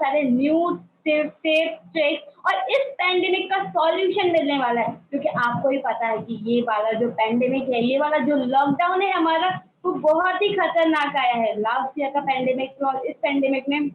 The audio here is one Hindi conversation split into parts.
सारे न्यूज ट्रिक्स और इस पैंडेमिक का सॉल्यूशन मिलने वाला है, क्योंकि आपको ही पता है कि ये वाला जो पैंडेमिक है, ये वाला जो लॉकडाउन है हमारा, वो बहुत ही खतरनाक आया है। लास्ट ईयर का पैंडेमिक और इस पैंडेमिक में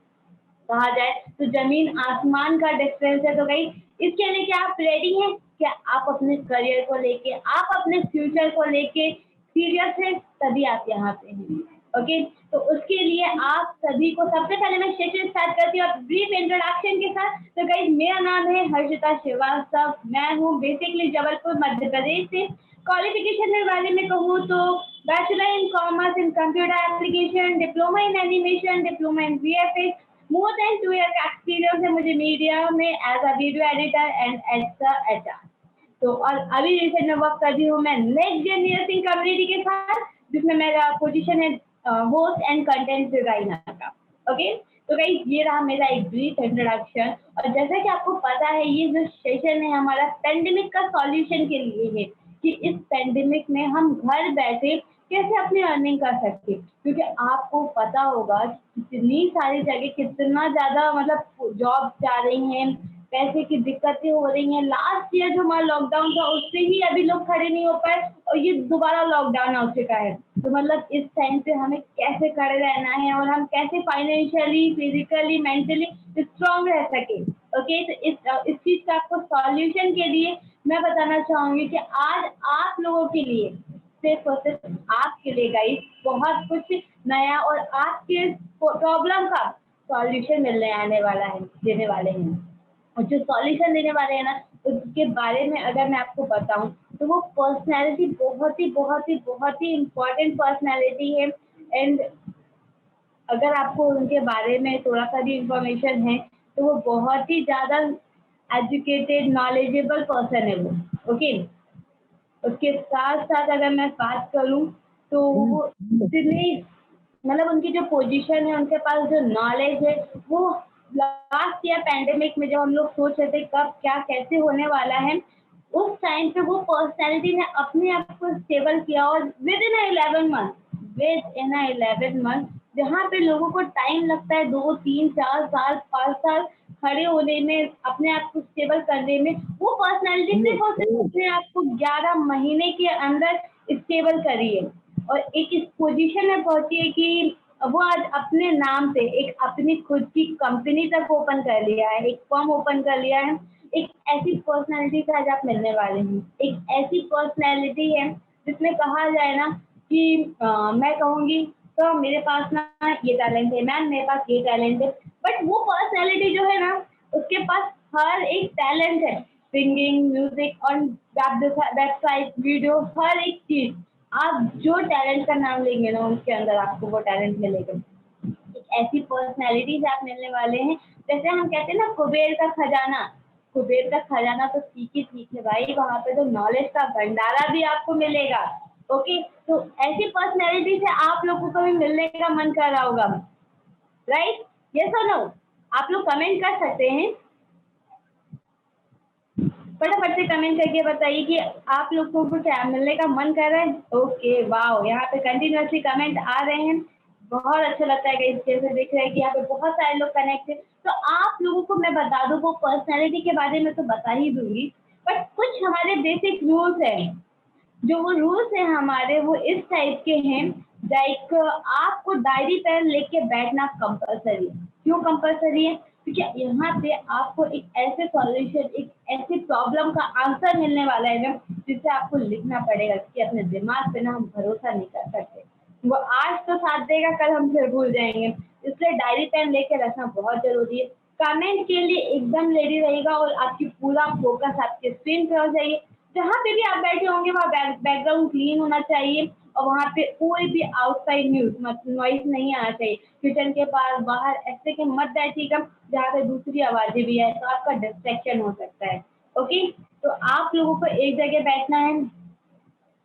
कहा जाए तो जमीन आसमान का डिफरेंस है। तो भाई इसके लिए क्या आप रेडी हैं? क्या आप अपने करियर को लेके, आप अपने फ्यूचर को लेके सीरियस है? तभी आप यहाँ पे हैं। ओके, तो उसके लिए आप सभी को सबसे पहले मैं सेशन स्टार्ट करती हूँ ब्रीफ इंट्रोडक्शन के साथ। तो गाइस मेरा नाम है हर्षिता श्रीवास्तव, मैं हूँ बेसिकली जबलपुर मध्य प्रदेश से। क्वालिफिकेशन के बारे में कहूँ तो bachelor in commerce in computer application, diploma in animation, diploma in VFX, more than 2 year का एक्सपीरियंस है मुझे मीडिया में as a video editor and as a HR. तो और अभी रिसेंट में वर्क कर रही हूँ मैं नेक्स्ट जनरेशन कम्युनिटी के साथ, जिसमें मेरा पोजीशन है होस्ट एंड कंटेंट डिजाइनर का। ओके, तो गाइस ये रहा मेरा एक ब्रीफ इंट्रोडक्शन। और जैसा कि आपको पता है ये जो सेशन है हमारा पेंडेमिक का सॉल्यूशन के लिए है, कि इस पेंडेमिक में हम घर बैठे कैसे अपनी अर्निंग कर सकते, क्योंकि आपको पता होगा कितनी सारी जगह कितना ज्यादा मतलब जॉब जा रही हैं, पैसे की दिक्कतें हो रही हैं। लास्ट ईयर जो हमारा लॉकडाउन था उससे ही अभी लोग खड़े नहीं हो पाए और ये दोबारा लॉकडाउन हो चुका है। तो मतलब इस टाइम पे हमें कैसे खड़े रहना है और हम कैसे फाइनेंशियली, फिजिकली, मेंटली स्ट्रांग रह सके। ओके, तो इस चीज का आपको सॉल्यूशन के लिए मैं बताना चाहूंगी कि आज आप लोगों के लिए सिर्फ और सिर्फ आपके लिए गाइस बहुत कुछ नया और आपके प्रॉब्लम का सॉल्यूशन मिलने आने वाला है, देने वाले हैं। और जो सॉल्यूशन देने वाले हैं ना, उसके बारे में अगर मैं आपको बताऊं तो वो पर्सनैलिटी बहुत ही इम्पोर्टेंट पर्सनैलिटी है। एंड अगर आपको उनके बारे में थोड़ा सा भी इंफॉर्मेशन है तो वो बहुत ही ज़्यादा एजुकेटेड नॉलेजेबल पर्सन है वो। ओके, उसके साथ साथ अगर मैं बात करूं तो वो इतनी मतलब उनकी जो पोजीशन है, उनके पास जो नॉलेज है, वो लास्ट ईयर पैंडेमिक में जब हम लोग सोच रहे थे कब क्या कैसे होने वाला है, उस टाइम पे वो पर्सनैलिटी ने अपने आप को स्टेबल किया। और विद इन 11 मंथ जहाँ पे लोगों को टाइम लगता है 2 3 4 साल 5 साल खड़े होने में, अपने आप को स्टेबल करने में, वो पर्सनैलिटी सिर्फ और सिर्फ अपने आप को 11 महीने के अंदर स्टेबल करी है और एक इस पोजीशन में पहुंची है कि वो आज अपने नाम से एक अपनी खुद की कंपनी तक ओपन कर लिया है, एक फर्म ओपन कर लिया है। एक ऐसी पर्सनैलिटी से आज आप मिलने वाले हैं, एक ऐसी पर्सनैलिटी है जिसमें कहा जाए ना कि मैं कहूँगी तो मेरे पास ना ये टैलेंट है, मैम मेरे पास ये टैलेंट है, बट वो पर्सनैलिटी जो है ना उसके पास हर एक टैलेंट है, सिंगिंग, म्यूजिक और वेबसाइट, वीडियो, हर एक चीज। आप जो टैलेंट का नाम लेंगे ना उसके अंदर आपको वो टैलेंट मिलेगा। एक ऐसी पर्सनैलिटी से आप मिलने वाले हैं, जैसे हम कहते हैं ना कुबेर का खजाना। कुबेर का खजाना तो ठीक ही है भाई, वहां पे तो नॉलेज का भंडारा भी आपको मिलेगा। ओके, तो ऐसी पर्सनैलिटी से आप लोगों को भी मिलने का मन कर रहा होगा, राइट? यस और नो? आप लोग कमेंट कर सकते हैं, फटाफट से कमेंट करके बताइए कि आप लोगों को क्या मिलने का मन कर रहा है। ओके, वाओ, यहाँ पे कंटिन्यूअसली कमेंट आ रहे हैं, बहुत अच्छा लगता है। इस जैसे देख रहे हैं कि यहाँ पे बहुत सारे लोग कनेक्ट है। तो आप लोगों को मैं बता दूं, वो पर्सनैलिटी के बारे में तो बता ही दूंगी, बट कुछ हमारे बेसिक रूल्स हैं। जो वो रूल्स हैं हमारे, वो इस टाइप के हैं, लाइक आपको डायरी पेन लेके बैठना कंपलसरी है। क्यों कंपलसरी है? क्योंकि यहाँ पे आपको एक ऐसे सॉल्यूशन, एक ऐसे प्रॉब्लम का आंसर मिलने वाला है ना, जिसे आपको लिखना पड़ेगा, कि अपने दिमाग पे ना हम भरोसा नहीं कर सकते। वो आज तो साथ देगा, कल हम फिर भूल जाएंगे, इसलिए डायरी पेन लेके रखना बहुत जरूरी है। कमेंट के लिए एकदम रेडी रहेगा और आपकी पूरा फोकस आपके स्क्रीन पे हो जाइए। जहाँ पे भी आप बैठे होंगे वहाँ बैकग्राउंड क्लीन होना चाहिए और वहाँ पे कोई भी आउटसाइड नॉइज नहीं आना चाहिए। किचन के पास, बाहर ऐसे के मत बैठिएगा जहाँ पे दूसरी आवाजें भी है, तो आपका डिस्ट्रैक्शन हो सकता है। ओके, तो आप लोगों को एक जगह बैठना है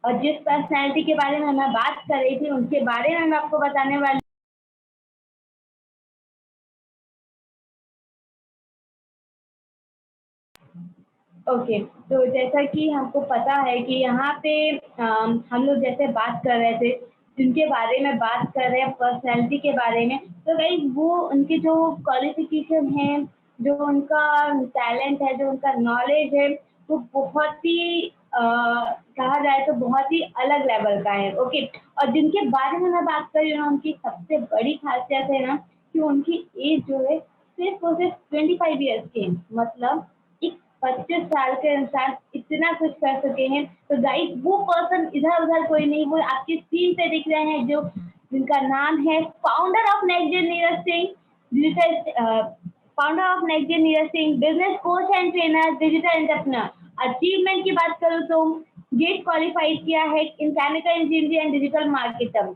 और जिस पर्सनैलिटी के बारे में मैं बात कर रही थी उनके बारे में मैं आपको बताने वाली। ओके, तो जैसा कि हमको पता है कि यहाँ पे हम लोग जैसे बात कर रहे थे, जिनके बारे में बात कर रहे हैं पर्सनैलिटी के बारे में, तो गाइस वो उनके जो क्वालिफिकेशन है, जो उनका टैलेंट है, जो उनका नॉलेज है, वो बहुत ही कहा जाए तो बहुत ही अलग लेवल का है। ओके, और जिनके बारे में मैं बात कर रही हूँ ना, उनकी सबसे बड़ी खासियत है ना कि उनकी एज जो है सिर्फ और सिर्फ 25 ईयर्स की है। मतलब एक 25 साल के इंसान इतना कुछ कर चुके हैं। तो गाइस वो पर्सन इधर उधर कोई नहीं, वो आपकी स्क्रीन पे दिख रहे हैं, जो जिनका नाम है founder of Next gen Neeraj Singh, digital founder of Next gen Neeraj Singh, business coach and trainer, digital entrepreneur. Achievement की बात करूँ तो गेट क्वालिफाइड किया है in chemical engineering and digital marketing.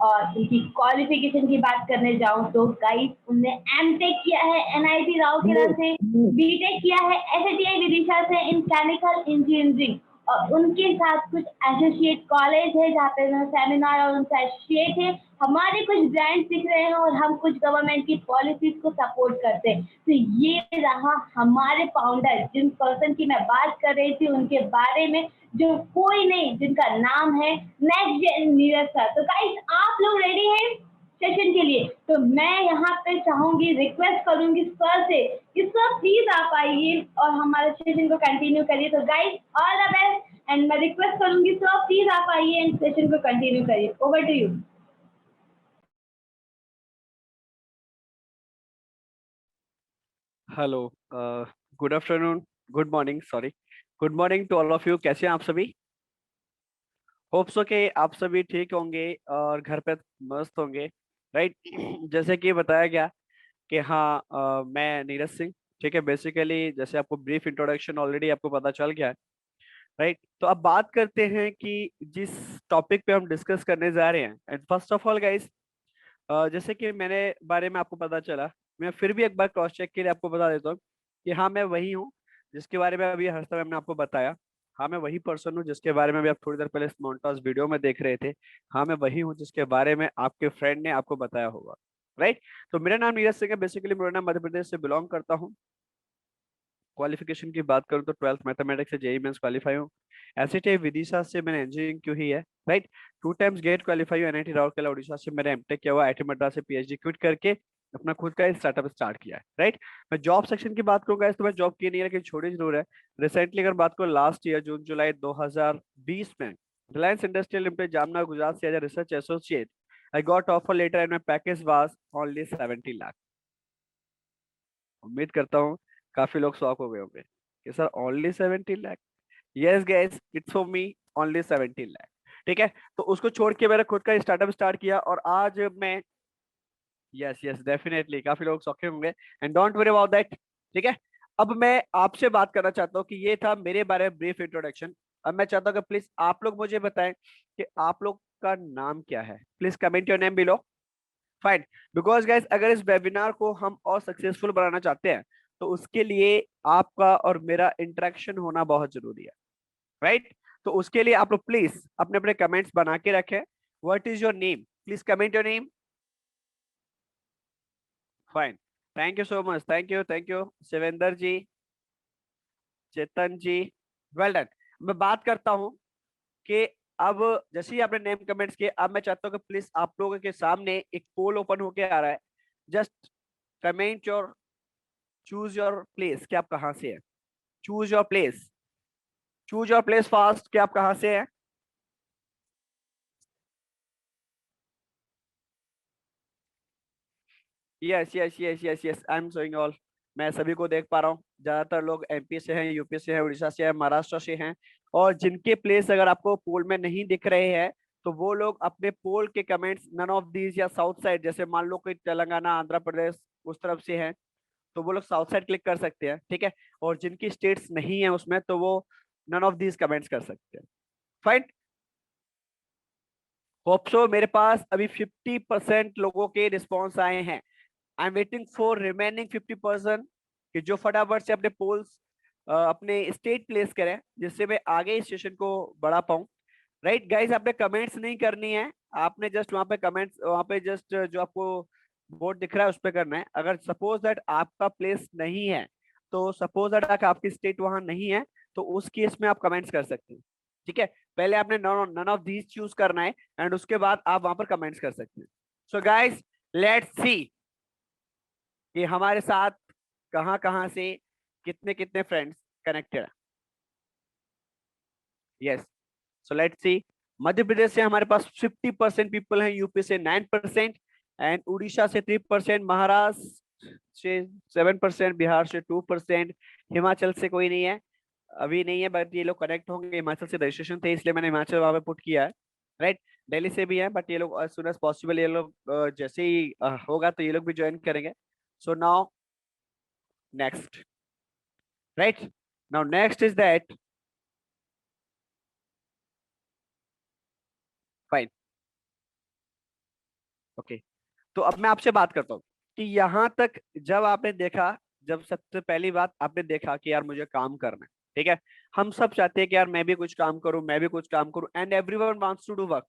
और उनकी क्वालिफिकेशन की बात करने जाऊँ तो गाइस उनने एमटेक किया है एनआईटी राउरकेला से, बीटेक किया है एसआईटीआई विदिशा से इन केमिकल इंजीनियरिंग, और उनके साथ कुछ एसोसिएट कॉलेज है जहाँ पे सेमिनार और उनसे एसोसिएट है। हमारे कुछ ब्रांड्स दिख रहे हैं और हम कुछ गवर्नमेंट की पॉलिसीज को सपोर्ट करते हैं। तो ये रहा हमारे फाउंडर, जिन पर्सन की मैं बात कर रही थी उनके बारे में, जो कोई नहीं, जिनका नाम है नेक्स्ट जेन नीरज सर। तो गाइस आप लोग रेडी हैं सेशन के लिए? तो मैं यहाँ पे चाहूंगी, रिक्वेस्ट करूंगी सर से कि सर प्लीज आप आइए और हमारे सेशन को कंटिन्यू करिए। तो guys all the best, and मैं रिक्वेस्ट करूंगी सर प्लीज आप आइए एंड सेशन को कंटिन्यू करिए। Over to you. Hello, good afternoon, good morning, sorry, good morning to all of you. कैसे हैं आप सभी? होप सो कि आप सभी ठीक होंगे और घर पे मस्त होंगे, राइट। जैसे कि बताया गया कि हाँ, मैं नीरज सिंह, ठीक है। बेसिकली जैसे आपको ब्रीफ इंट्रोडक्शन ऑलरेडी आपको पता चल गया है, राइट। तो अब बात करते हैं कि जिस टॉपिक पे हम डिस्कस करने जा रहे हैं। And first of all guys, जैसे कि मेरे बारे में आपको पता चला, मैं फिर भी एक बार क्रॉस चेक के लिए आपको बता देता हूँ कि हाँ, मैं वही हूँ जिसके बारे में अभी हर समय मैंने आपको बताया। हाँ, मैं वही पर्सन हूँ जिसके बारे में अभी आप थोड़ी देर पहले मोन्टाज वीडियो में देख रहे थे। हाँ, मैं वही हूँ जिसके बारे में आपके फ्रेंड ने आपको बताया होगा, राइट। तो मेरा नाम नीरज सिंह है। बेसिकली मैं मध्य प्रदेश से बिलोंग करता हूँ। क्वालिफिकेशन की बात करूँ तो 12th मैथमेटिक्स से जेई मेंस क्वालिफाई हूँ। एसआईटी विदिशा से मैंने इंजीनियरिंग की हुई है, राइट। 2 टाइम्स गेट क्वालिफाई हूँ। एनआईटी राउरकेला उड़ीसा से मैंने एमटेक किया हुआ। आईआईटी मद्रास से पीएचडी क्विट करके अपना खुद का स्टार्टअप स्टार्ट किया है, राइट। मैं जॉब सेक्शन की बात करूंगा तो मैं जॉब की नहीं है, लेकिन छोटी जरूर है। रिसेंटली अगर बात करूँ, लास्ट ईयर जून जुलाई 2020 में Reliance Industrial Limited Jamnagar Gujarat से as a research associate I got offer letter and my package was only 70 lakh. उम्मीद करता हूँ काफी लोग शॉक हो गए होंगे कि sir only 70 lakh. Yes gas, it's for me, only 70 lakh, ठीक है। तो उसको छोड़ के मैंने खुद का स्टार्टअप स्टार्ट किया और आज मैं, यस यस डेफिनेटली काफी लोग शौकीन होंगे, and don't worry about that, ठीक है। अब मैं आपसे बात करना चाहता हूँ कि ये था मेरे बारे में ब्रीफ इंट्रोडक्शन। अब मैं चाहता हूँ कि प्लीज आप लोग मुझे बताएं कि आप लोग का नाम क्या है। Please comment your name below. Fine. Because guys, अगर इस वेबिनार को हम और सक्सेसफुल बनाना चाहते हैं तो उसके लिए आपका और मेरा इंटरेक्शन होना बहुत जरूरी है, राइट। तो उसके लिए आप लोग प्लीज अपने अपने कमेंट्स बना के रखें। What is your name? Please comment your name. Fine. Thank you so much, thank you Shivendra ji, Chetan ji, well done. मैं बात करता हूं कि अब जैसे ही आपने नेम कमेंट्स किए, अब मैं चाहता हूँ कि प्लीज आप लोगों के सामने एक पोल ओपन होके आ रहा है। Just comment your, choose your place कि आप कहाँ से हैं। Choose your place, choose your place fast कि आप कहाँ से हैं। Yes yes yes yes yes, I am showing all. मैं सभी को देख पा रहा हूँ। ज्यादातर लोग एमपी से हैं, यूपी से हैं, उड़ीसा से हैं, महाराष्ट्र से हैं। और जिनके प्लेस अगर आपको पोल में नहीं दिख रहे हैं तो वो लोग अपने पोल के कमेंट्स नन ऑफ दीज या साउथ साइड, जैसे मान लो कि तेलंगाना, आंध्र प्रदेश उस तरफ से हैं तो वो लोग साउथ साइड क्लिक कर सकते हैं, ठीक है। और जिनकी स्टेट्स नहीं है उसमें तो वो नन ऑफ दीज कमेंट्स कर सकते हैं। फाइन। होप सो मेरे पास अभी 50% लोगों के रिस्पॉन्स आए हैं। I am waiting for remaining 50% कि जो फटाफट से अपने पोल्स अपने स्टेट प्लेस करें, जिससे मैं आगे इस सेशन को बढ़ा पाऊं। राइट गाइस, आपने कमेंट्स नहीं करनी है। आपने जस्ट वहां पे कमेंट्स, वहां पे जस्ट जो आपको बोर्ड दिख रहा है उस पर करना है। अगर सपोज दैट आपका प्लेस नहीं है, तो सपोज दैट आपकी स्टेट वहां नहीं है, तो उस केस में आप कमेंट्स कर सकते हैं, ठीक है। पहले आपने नन ऑफ दीज चूज करना है एंड उसके बाद आप वहां पर कमेंट्स कर सकते हैं। सो गाइस, लेट्स सी कि हमारे साथ कहां कहां से कितने कितने फ्रेंड्स कनेक्टेड है। Yes, so let's see. Madhya Pradesh से हमारे पास 50% पीपल हैं, यूपी से 9% एंड उड़ीसा से 3%, महाराष्ट्र से 7%, बिहार से 2%, हिमाचल से कोई नहीं है, अभी नहीं है, बट ये लोग कनेक्ट होंगे। हिमाचल से रजिस्ट्रेशन थे इसलिए मैंने हिमाचल वहां पे पुट किया है, राइट। दिल्ली से भी है बट ये लोग एज सुन एज पॉसिबल, ये लोग जैसे ही होगा तो ये लोग भी ज्वाइन करेंगे। So now next, right, now next is that, fine, okay. तो अब मैं आपसे बात करता हूँ कि यहाँ तक जब आपने देखा, जब सबसे पहली बात आपने देखा कि यार मुझे काम करना है, ठीक है। हम सब चाहते हैं कि यार मैं भी कुछ काम करूं, मैं भी कुछ काम करूं, and everyone wants to do work,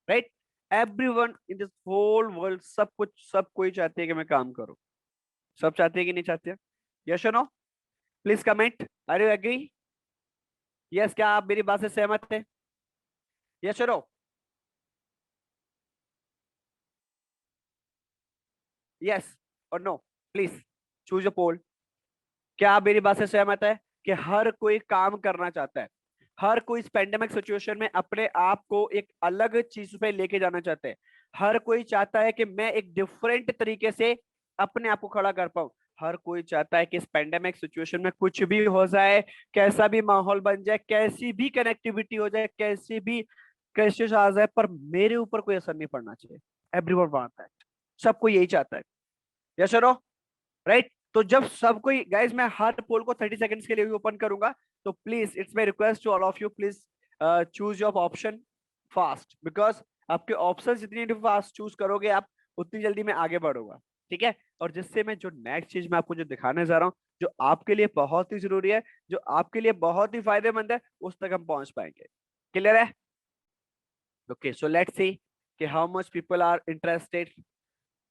right. Everyone in this whole world, सब कोई चाहते हैं कि मैं काम करूं। सब चाहते हैं कि नहीं चाहते? यस और no? Please comment, are you agree? Yes, क्या आप मेरी बात से सहमत है? यस और नो? यस और no? Please choose a poll. क्या आप मेरी बात से सहमत है कि हर कोई काम करना चाहता है? हर कोई इस पेंडेमिक सिचुएशन में अपने आप को एक अलग चीज पे लेके जाना चाहता है। हर कोई चाहता है कि मैं एक डिफरेंट तरीके से अपने आप को खड़ा कर पाऊं। हर कोई चाहता है कि इस पेंडेमिक सिचुएशन में कुछ भी हो जाए, कैसा भी माहौल बन जाए, कैसी भी कनेक्टिविटी हो जाए, कैसी भी क्राइसिस आ जाए, पर मेरे ऊपर कोई असर नहीं पड़ना चाहिए। एवरीवन वांट दैट, सबको यही चाहता है। यस और नो? राइट। तो जब सब कोई, गाइज मैं हर पोल को 30 सेकंड्स के लिए भी ओपन करूंगा, तो please it's my request to all of you, please choose your option fast, because आपके ऑप्शन जितनी फास्ट चूज करोगे आप, उतनी जल्दी मैं आगे बढ़ूंगा, ठीक है। और जिससे मैं जो नेक्स्ट चीज मैं आपको जो दिखाने जा रहा हूँ, जो आपके लिए बहुत ही जरूरी है, जो आपके लिए बहुत ही फायदेमंद है, उस तक हम पहुंच पाएंगे। क्लियर है? ओके, सो लेट्स सी कि how much people are interested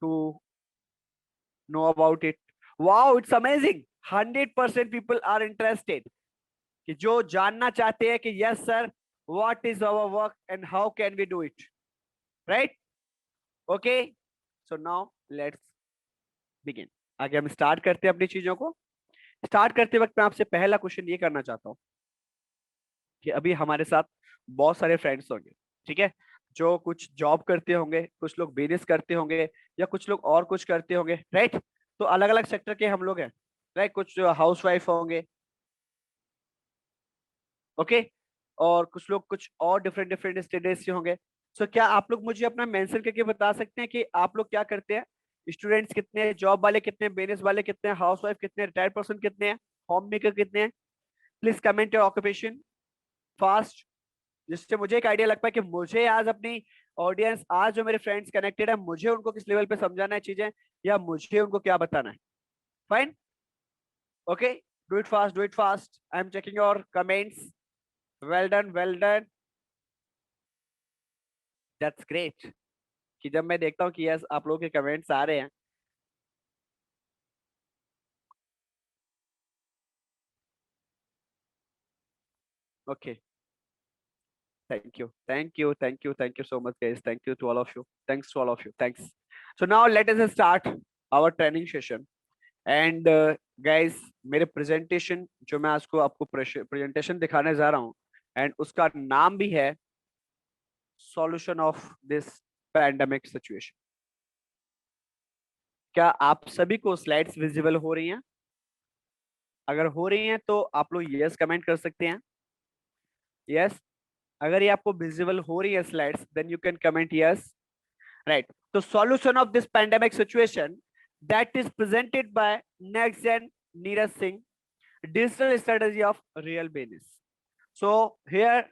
to know about it. Wow, it's amazing. 100% people are interested. कि जो जानना चाहते हैं कि yes sir, what is our work and how can we do it, right? Okay, so now let's begin. आगे हम स्टार्ट करते हैं अपनी चीजों को। स्टार्ट करते वक्त मैं आपसे पहला क्वेश्चन ये करना चाहता हूँ कि अभी हमारे साथ बहुत सारे फ्रेंड्स होंगे, ठीक है, जो कुछ जॉब करते होंगे, कुछ लोग बिजनेस करते होंगे, या कुछ लोग और कुछ करते होंगे, राइट। तो अलग अलग सेक्टर के हम लोग हैं, राइट। कुछ हाउस वाइफ होंगे, ओके, और कुछ लोग कुछ और डिफरेंट डिफरेंट स्टडीज से होंगे। सो क्या आप लोग मुझे अपना मेंशन करके बता सकते हैं कि आप लोग क्या करते हैं? स्टूडेंट्स कितने हैं, जॉब वाले कितने हैं, बिजनेस वाले कितने हैं, हाउस वाइफ कितने हैं, रिटायर्ड पर्सन कितने हैं, होम मेकर कितने हैं? Please comment your occupation fast, जिससे मुझे एक आइडिया लग पाए कि मुझे आज अपनी ऑडियंस, आज जो मेरे फ्रेंड्स कनेक्टेड है, मुझे उनको किस लेवल पे समझाना है चीजें, या मुझे उनको क्या बताना है। Fine, okay, do it fast, do it fast, I am checking your comments. Well done, well done, that's great. कि जब मैं देखता हूँ कि यस आप लोगों के कमेंट्स आ रहे हैं। Okay, thank you, thank you, thank you, thank you so much guys, thank you to all of you, thanks to all of you, thanks. So now let us start our training session. And guys, मेरे प्रेजेंटेशन जो मैं आज को आपको प्रेजेंटेशन दिखाने जा रहा हूँ, एंड उसका नाम भी है solution of this pandemic situation. क्या आप सभी को स्लाइड्स विजिबल हो रही हैं? अगर हो रही हैं तो आप लोग यस कमेंट कर सकते हैं। यस, अगर ये आपको विजिबल हो रही है slides, then you can comment yes, right. तो solution of this pandemic situation that is presented by next gen Neeraj Singh, digital strategy of real business. So here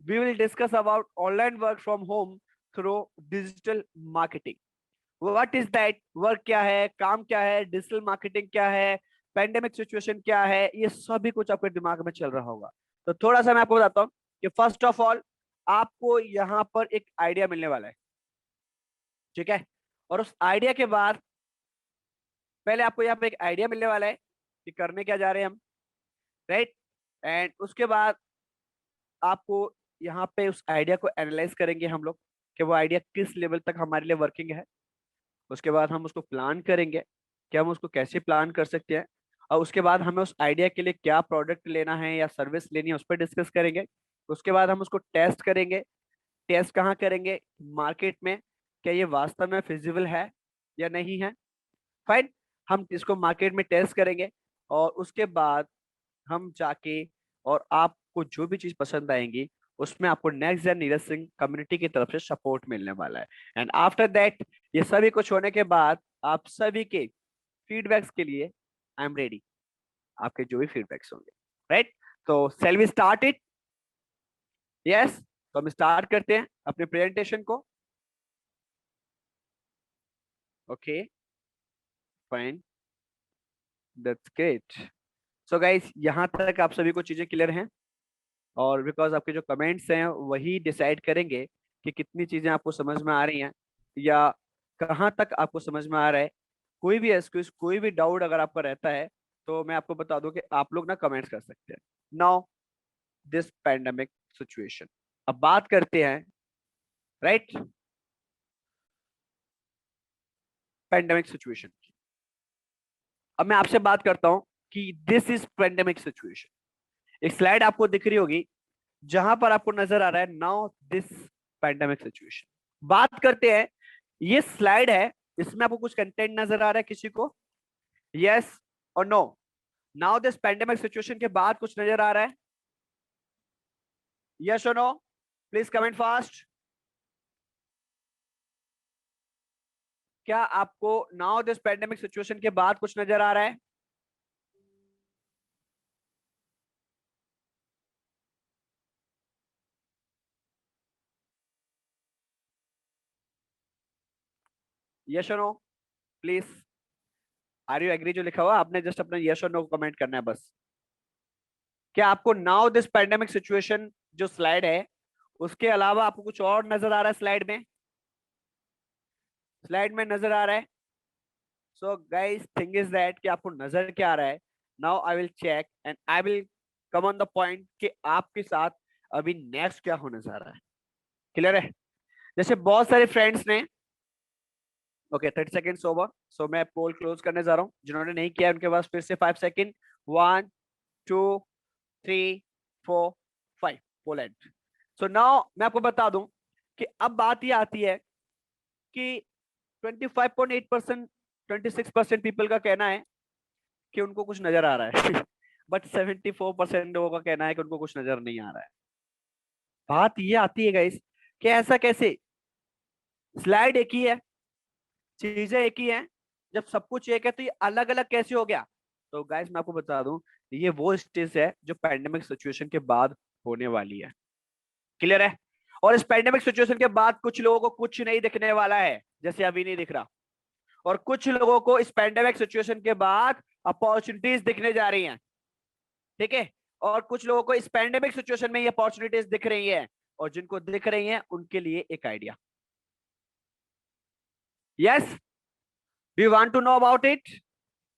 we will discuss about online work from home through digital marketing. What is that? Work क्या है, काम क्या है, डिजिटल मार्केटिंग क्या है, पेंडेमिक सिचुएशन क्या है, ये सभी कुछ आपके दिमाग में चल रहा होगा। तो थोड़ा सा मैं आपको बताता हूँ कि फर्स्ट ऑफ ऑल आपको यहाँ पर एक आइडिया मिलने वाला है, ठीक है। और उस आइडिया के बाद, पहले आपको यहाँ पे एक आइडिया मिलने वाला है कि करने क्या जा रहे हैं हम, राइट। एंड उसके बाद आपको यहाँ पे उस आइडिया को एनालाइज करेंगे हम लोग कि वो आइडिया किस लेवल तक हमारे लिए वर्किंग है। उसके बाद हम उसको प्लान करेंगे कि हम उसको कैसे प्लान कर सकते हैं, और उसके बाद हमें उस आइडिया के लिए क्या प्रोडक्ट लेना है या सर्विस लेनी है उस पर डिस्कस करेंगे। उसके बाद हम उसको टेस्ट करेंगे। टेस्ट कहाँ करेंगे? मार्केट में। क्या ये वास्तव में फिजिबल है या नहीं है? फाइन। हम इसको मार्केट में टेस्ट करेंगे, और उसके बाद हम जाके, और आपको जो भी चीज पसंद आएंगी उसमें आपको नेक्स्ट जन नीरज सिंह कम्युनिटी की तरफ से सपोर्ट मिलने वाला है। एंड आफ्टर दैट, ये सभी कुछ होने के बाद आप सभी के फीडबैक्स के लिए आई एम रेडी। आपके जो भी फीडबैक्स होंगे, राइट? तो shall we start it? Yes. तो हम स्टार्ट करते हैं अपने प्रेजेंटेशन को। Okay, fine, that's great. So guys, यहाँ तक आप सभी को चीजें क्लियर हैं? और बिकॉज आपके जो कमेंट्स हैं वही डिसाइड करेंगे कि कितनी चीजें आपको समझ में आ रही हैं या कहाँ तक आपको समझ में आ रहा है। कोई भी एक्सक्यूज, कोई भी डाउट अगर आपका रहता है तो मैं आपको बता दूं कि आप लोग ना कमेंट्स कर सकते हैं। नाउ दिस पैंडेमिक सिचुएशन, अब बात करते हैं, राइट, पैंडेमिक सिचुएशन। अब मैं आपसे बात करता हूं कि दिस इज पैंडेमिक सिचुएशन। एक स्लाइड आपको दिख रही होगी जहां पर आपको नजर आ रहा है नाउ दिस पैंडेमिक सिचुएशन। बात करते हैं, ये स्लाइड है, इसमें आपको कुछ कंटेंट नजर आ रहा है किसी को? यस और no? Now this pandemic situation के बाद कुछ नजर आ रहा है? यस और नो? Please comment fast. क्या आपको नाउ दिस पैंडेमिक सिचुएशन के बाद कुछ नजर आ रहा है? यस और no? Please, are you agree? जो लिखा हुआ आपने जस्ट अपना यस और नो कमेंट करना है बस। क्या आपको नाउ दिस पैंडेमिक सिचुएशन जो स्लाइड है उसके अलावा आपको कुछ और नजर आ रहा है स्लाइड में? स्लाइड में नजर आ रहा है? So guys, thing is that कि आपको नजर क्या आ रहा है। Now I will check and I will come on the point कि आपके साथ अभी नेक्स्ट क्या होने जा रहा है। क्लियर है? जैसे बहुत सारे फ्रेंड्स ने, ओके 30 सेकेंड्स ओवर, सो मैं पोल क्लोज करने जा रहा हूँ। जिन्होंने नहीं किया उनके पास फिर से 5 second. 1 2 3 4 5, poll end. So now मैं आपको बता दूं कि अब बात ये आती है कि 25.8%, 26% पीपल का कहना है कि उनको कुछ नजर आ रहा है बट 74% लोगों का कहना है कि उनको कुछ नजर नहीं आ रहा है। बात ये आती है गाइस कि ऐसा कैसे? स्लाइड एक ही है, चीजें एक ही हैं, जब सब कुछ एक है तो ये अलग अलग कैसे हो गया? तो गाइस मैं आपको बता दूं, ये वो स्टेज है जो पैंडेमिक सिचुएशन के बाद होने वाली है। क्लियर है? और इस पैंडेमिक सिचुएशन के बाद कुछ लोगों को कुछ नहीं दिखने वाला है, जैसे अभी नहीं दिख रहा। और कुछ लोगों को इस पैंडेमिक सिचुएशन के बाद अपॉर्चुनिटीज दिखने जा रही हैं। ठीक है? और कुछ लोगों को इस पैंडेमिक सिचुएशन में ये अपॉर्चुनिटीज दिख रही हैं, और जिनको दिख रही हैं उनके लिए एक idea. Yes, do you want to know about it?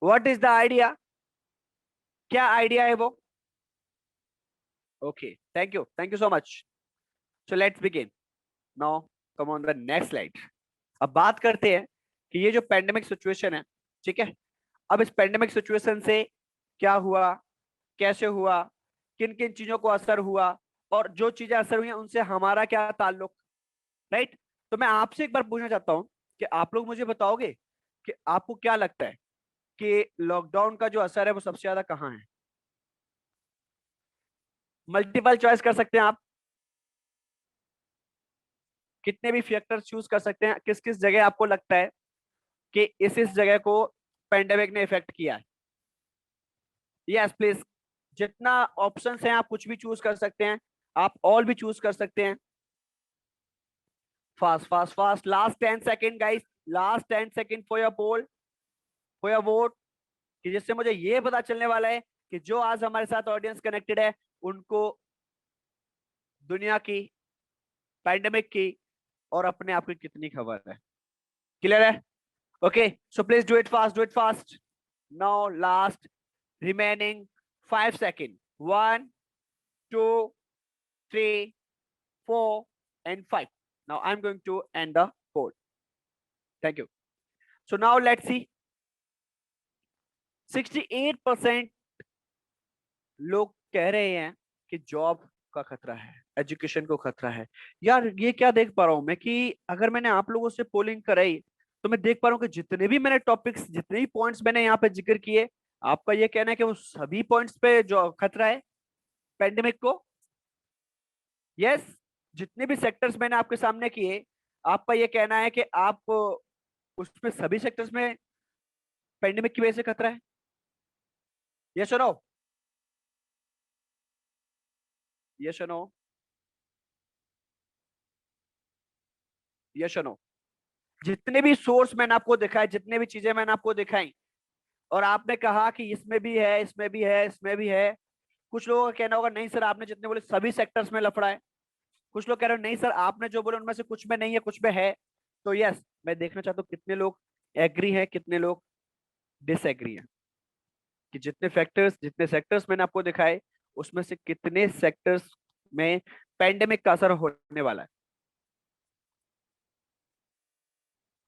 What is the idea? क्या आइडिया है वो? Okay, thank you so much. So let's begin now. Come on the next slide. अब बात करते हैं कि ये जो पैंडेमिक सिचुएशन है, ठीक है, अब इस पैंडेमिक सिचुएशन से क्या हुआ, कैसे हुआ, किन किन चीजों को असर हुआ, और जो चीजें असर हुई हैं उनसे हमारा क्या ताल्लुक, राइट? तो मैं आपसे एक बार पूछना चाहता हूं कि आप लोग मुझे बताओगे कि आपको क्या लगता है कि लॉकडाउन का जो असर है वो सबसे ज्यादा कहाँ है? मल्टीपल चॉइस कर सकते हैं आप, कितने भी फैक्टर्स चूज कर सकते हैं। किस किस जगह आपको लगता है कि इस जगह को पेंडेमिक ने इफेक्ट किया है? यस प्लीज, जितना ऑप्शंस हैं आप कुछ भी चूज कर सकते हैं, आप ऑल भी चूज कर सकते हैं। Fast fast fast, last 10 second guys, last 10 second for your poll, for your vote, कि जिससे मुझे ये पता चलने वाला है कि जो आज हमारे साथ ऑडियंस कनेक्टेड है उनको दुनिया की, पैंडेमिक की और अपने आप की कितनी खबर है। क्लियर है? Okay, so please do it fast, do it fast. Now last remaining 5 second. 1 2 3 4 and 5. Now I'm going to end the poll. Thank you. So now let's see. 68% लोग कह रहे हैं कि जॉब का खतरा है, एजुकेशन को खतरा है। यार ये क्या देख पा रहा हूं मैं कि अगर मैंने आप लोगों से पोलिंग कराई तो मैं देख पा रहा हूँ कि जितने भी मैंने टॉपिक्स, जितने भी पॉइंट्स मैंने यहाँ पे जिक्र किए, आपका ये कहना है कि वो सभी पॉइंट्स पे जो खतरा है पेंडेमिक को। यस, जितने भी सेक्टर्स मैंने आपके सामने किए, आपका ये कहना है कि आप उसमें सभी सेक्टर्स में पेंडेमिक की वजह से खतरा है। ये सुनो, ये सुनो, ये सुनो, जितने भी सोर्स मैंने आपको दिखाए, जितने भी चीजें मैंने आपको दिखाई, और आपने कहा कि इसमें भी है, इसमें भी है, इसमें भी है। कुछ लोगों का कहना होगा नहीं सर आपने जितने बोले सभी सेक्टर्स में लफड़ा है। कुछ लोग कह रहे हो नहीं सर आपने जो बोले उनमें से कुछ में नहीं है, कुछ में है। तो यस, मैं देखना चाहता हूँ कितने लोग एग्री हैं, कितने लोग डिसएग्री हैं, कि जितने फैक्टर्स, जितने सेक्टर्स मैंने आपको दिखाए उसमें से कितने सेक्टर्स में पेंडेमिक का असर होने वाला है।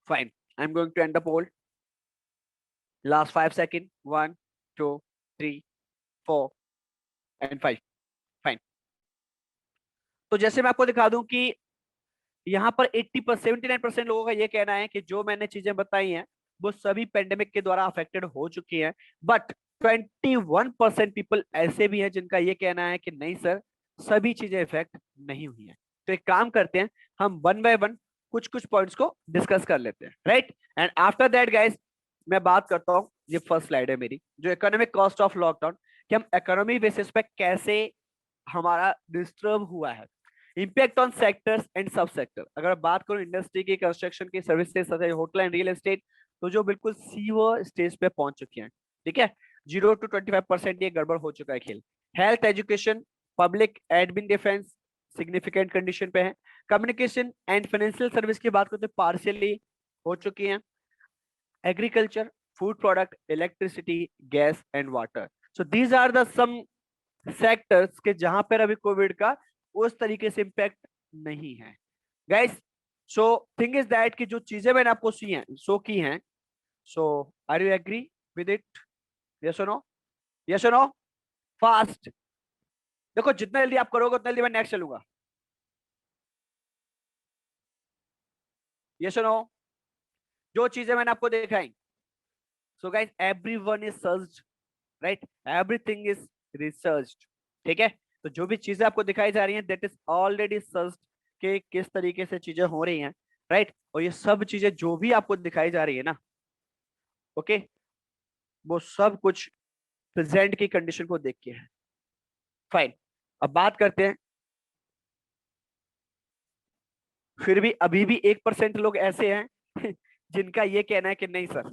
Fine, I am going to end the poll. Last 5 second, 1 2 3 4 and 5। Fine, तो जैसे मैं आपको दिखा दूं कि यहाँ पर 79% लोगों का ये कहना है कि जो मैंने चीजें बताई हैं वो सभी पेंडेमिक के द्वारा अफेक्टेड हो चुकी हैं। बट 21% पीपल ऐसे भी हैं जिनका ये कहना है कि नहीं सर सभी चीजें इफेक्ट नहीं हुई हैं। तो एक काम करते हैं, हम वन बाय वन कुछ कुछ पॉइंट्स को डिस्कस कर लेते हैं, right. And after that guys मैं बात करता हूँ, ये फर्स्ट स्लाइड है मेरी, जो इकोनॉमिक कॉस्ट ऑफ लॉकडाउन, कि हम इकोनॉमी बेसिस पे कैसे हमारा डिस्टर्ब हुआ है। इम्पैक्ट ऑन सेक्टर्स एंड सब सेक्टर, अगर बात करूं इंडस्ट्री की, कंस्ट्रक्शन की, services, hotel and real estate, तो जो बिल्कुल सीवर स्टेज पे पहुंच चुके हैं, ठीक है। 0 to 25% ये गड़बड़ हो चुका है खेल। Health, education, public, admin, defence significant condition पे है। कम्युनिकेशन एंड फाइनेंशियल सर्विस की बात करते हैं पार्शियली हो चुकी हैं। Agriculture, food product, electricity, gas and water, so these are the some sectors के जहां पर अभी कोविड का उस तरीके से इम्पैक्ट नहीं है guys. So thing is that कि जो चीजें मैंने आपको शो की हैं, so are you agree with it? Yes और नो? यस और नो? फास्ट, देखो जितना जल्दी आप करोगे उतना जल्दी मैं नेक्स्ट चलूंगा। यस और नो? जो चीजें मैंने आपको दिखाई, so guys everyone is searched, right, everything is researched, ठीक है। तो जो भी चीजें आपको दिखाई जा रही हैं दैट इज ऑलरेडी सर्च्ड कि किस तरीके से चीजें हो रही हैं, राइट। और ये सब चीजें जो भी आपको दिखाई जा रही है ना, ओके, वो सब कुछ प्रेजेंट की कंडीशन को देख के है। फाइन, अब बात करते हैं, फिर भी अभी भी 1% लोग ऐसे हैं जिनका ये कहना है कि नहीं सर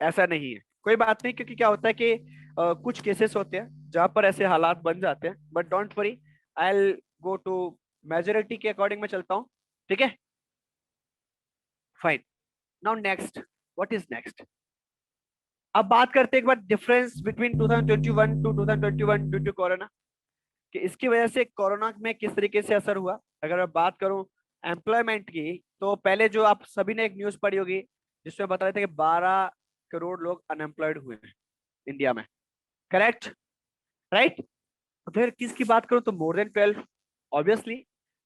ऐसा नहीं है। कोई बात नहीं, क्योंकि क्या होता है कि कुछ केसेस होते हैं जहां पर ऐसे हालात बन जाते हैं, but don't worry, I will go to majority के अकॉर्डिंग मैं चलता हूँ, ठीक है। Fine, now next, what is next? अब बात करते हैं एक बार difference between 2021 to 2021 due to corona, कि इसकी वजह से कोरोना में किस तरीके से असर हुआ। अगर मैं बात करूं एम्प्लॉयमेंट की, तो पहले जो आप सभी ने एक न्यूज पढ़ी होगी जिसमें बता रहे थे कि 12 करोड़ लोग अनएम्प्लॉयड हुए हैं इंडिया में, करेक्ट, राइट। तो फिर किसकी बात करूं तो मोर देन 12, ऑब्वियसली।